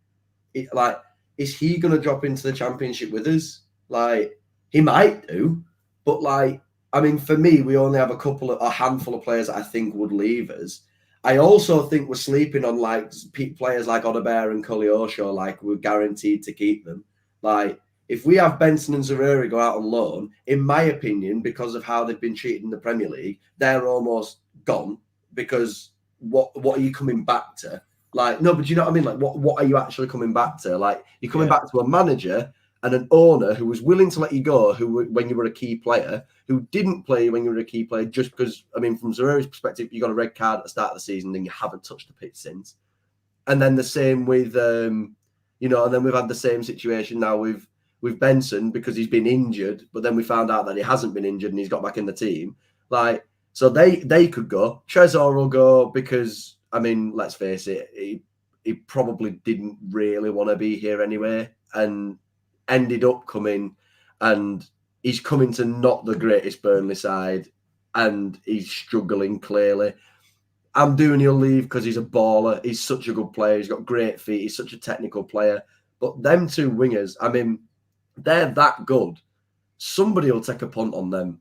is he going to drop into the Championship with us? Like, he might do, but like, I mean, for me, we only have a handful of players that I think would leave us. I also think we're sleeping on like players like Odebear and Koleosho, like we're guaranteed to keep them. Like, if we have Benson and Zereri go out on loan, in my opinion, because of how they've been treated in the Premier League, they're almost gone, because what are you coming back to? Like, no, but do you know what I mean? Like, what are you actually coming back to? Like, you're coming back to a manager and an owner who was willing to let you go when you were a key player, who didn't play when you were a key player just because, I mean, from Zereri's perspective, you got a red card at the start of the season and you haven't touched the pitch since. And then the same with, and then we've had the same situation now with Benson, because he's been injured, but then we found out that he hasn't been injured and he's got back in the team. Like, so they could go. Trezor will go because, I mean, let's face it, he probably didn't really want to be here anyway, and ended up coming, and he's coming to not the greatest Burnley side, and he's struggling clearly. I'm doing he'll leave because he's a baller. He's such a good player. He's got great feet. He's such a technical player. But them two wingers, I mean, they're that good. Somebody will take a punt on them.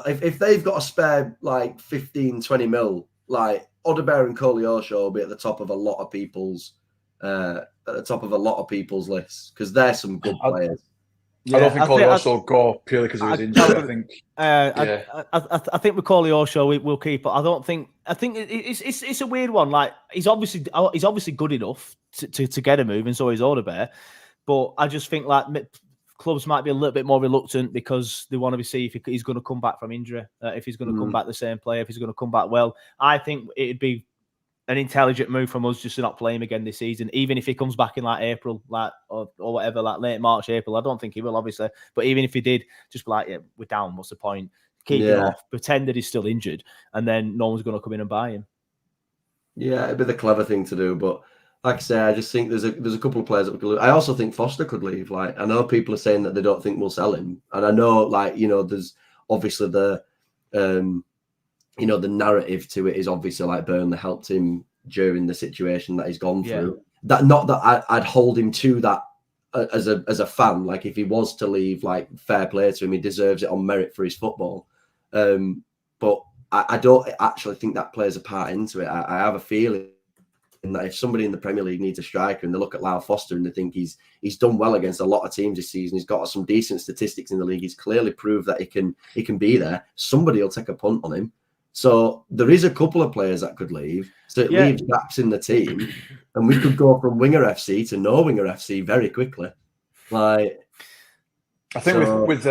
If they've got a spare like 15, 20 mil, like Odebear and Koleosho will be at the top of a lot of people's lists, because they're some good players. I don't think Koleosho will go purely because he was injured. I think with Koleosho we'll keep it. I think it's a weird one. Like, he's obviously good enough to get a move, and so is Odebear. But I just think like clubs might be a little bit more reluctant because they want to see if he's going to come back from injury, if he's going to come back the same player, if he's going to come back well. I think it'd be an intelligent move from us just to not play him again this season, even if he comes back in like April, like or whatever, like late March, April. I don't think he will, obviously, but even if he did, just be like, yeah, we're down. What's the point? Keep him off, pretend that he's still injured, and then no one's going to come in and buy him. Yeah, it'd be the clever thing to do, but like I say, I just think there's a couple of players that we could lose. I also think Foster could leave. Like, I know people are saying that they don't think we'll sell him, and I know, like, there's obviously the the narrative to it is obviously like Burnley helped him during the situation that he's gone through. That not that I'd hold him to that as a fan. Like, if he was to leave, like, fair play to him, he deserves it on merit for his football. But I don't actually think that plays a part into it. I have a feeling that if somebody in the Premier League needs a striker and they look at Lyle Foster and they think he's done well against a lot of teams this season, he's got some decent statistics in the league, he's clearly proved that he can be there, somebody will take a punt on him. So there is a couple of players that could leave. So it leaves gaps in the team, and we could go from winger FC to no winger FC very quickly. Like, I think with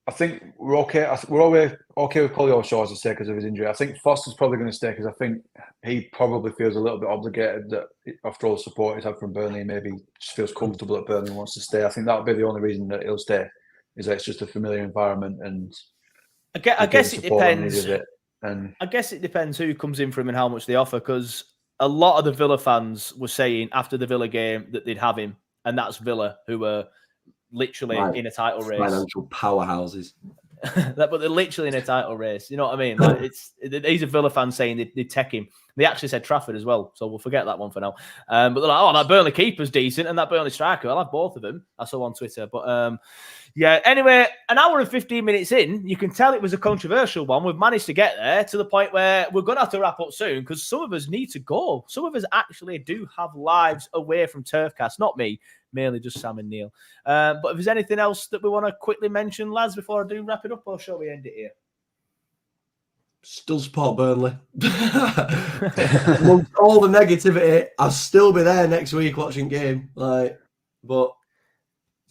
I think we're okay. We're okay with Polio Shaw to stay because of his injury. I think Foster's probably going to stay because I think he probably feels a little bit obligated that after all the support he's had from Burnley, maybe just feels comfortable at Burnley and wants to stay. I think that would be the only reason that he'll stay, is that it's just a familiar environment and I guess it depends. And I guess it depends who comes in for him and how much they offer, because a lot of the Villa fans were saying after the Villa game that they'd have him, and that's Villa, who were literally in a title race. Financial powerhouses. But they're literally in a title race. You know what I mean? Like these are Villa fans saying they'd take him. They actually said Trafford as well, so we'll forget that one for now. But they're like, oh, that Burnley keeper's decent and that Burnley striker, I'll have both of them. I saw on Twitter. But yeah, anyway, an hour and 15 minutes in, you can tell it was a controversial one. We've managed to get there to the point where we're going to have to wrap up soon because some of us need to go. Some of us actually do have lives away from Turfcast. Not me, mainly just Sam and Neil. But if there's anything else that we want to quickly mention, lads, before I do wrap it up, or shall we end it here? Still support Burnley. Amongst all the negativity, I'll still be there next week watching game. But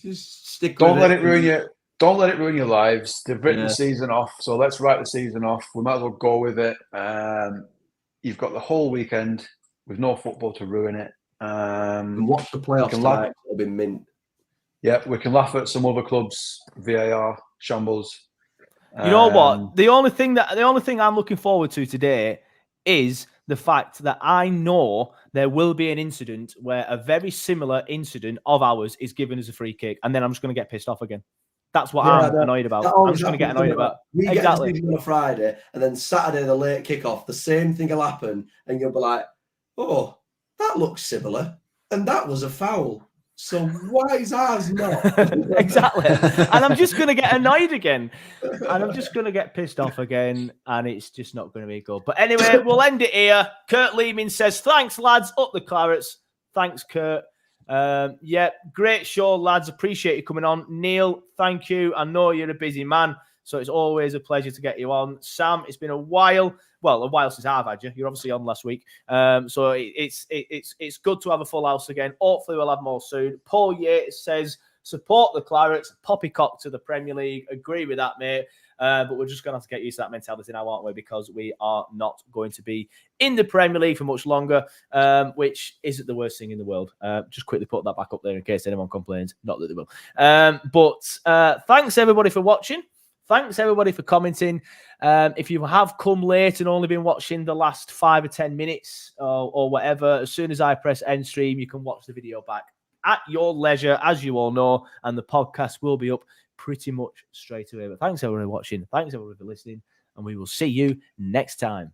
just stick with it. Don't let it ruin your lives. They've written the season off, so let's write the season off. We might as well go with it. You've got the whole weekend with no football to ruin it. And watch the playoffs tonight. It'll be mint. Yeah, we can laugh at some other clubs, VAR, shambles. You know what? The only thing I'm looking forward to today is the fact that I know there will be an incident where a very similar incident of ours is given as a free kick, and then I'm just going to get pissed off again. That's what I'm annoyed about. I'm just going to get annoyed about. We get a decision on a Friday, and then Saturday, the late kickoff, the same thing will happen, and you'll be like, oh, that looks similar, and that was a foul. So why is ours not? Exactly. And I'm just going to get annoyed again. And I'm just going to get pissed off again. And it's just not going to be good. But anyway, we'll end it here. Kurt Leeman says, thanks, lads. Up the Clarets. Thanks, Kurt. Yeah, great show, lads. Appreciate you coming on. Neil, thank you. I know you're a busy man, so it's always a pleasure to get you on. Sam, it's been a while. Well, a while since I've had you. You're obviously on last week. So it's good to have a full house again. Hopefully we'll have more soon. Paul Yates says, support the Clarets, poppycock to the Premier League. Agree with that, mate. But we're just going to have to get used to that mentality now, aren't we? Because we are not going to be in the Premier League for much longer, which isn't the worst thing in the world. Just quickly put that back up there in case anyone complains. Not that they will. But thanks, everybody, for watching. Thanks, everybody, for commenting. If you have come late and only been watching the last 5 or 10 minutes or whatever, as soon as I press end stream, you can watch the video back at your leisure, as you all know, and the podcast will be up pretty much straight away. But thanks, everyone, for watching. Thanks, everyone, for listening, and we will see you next time.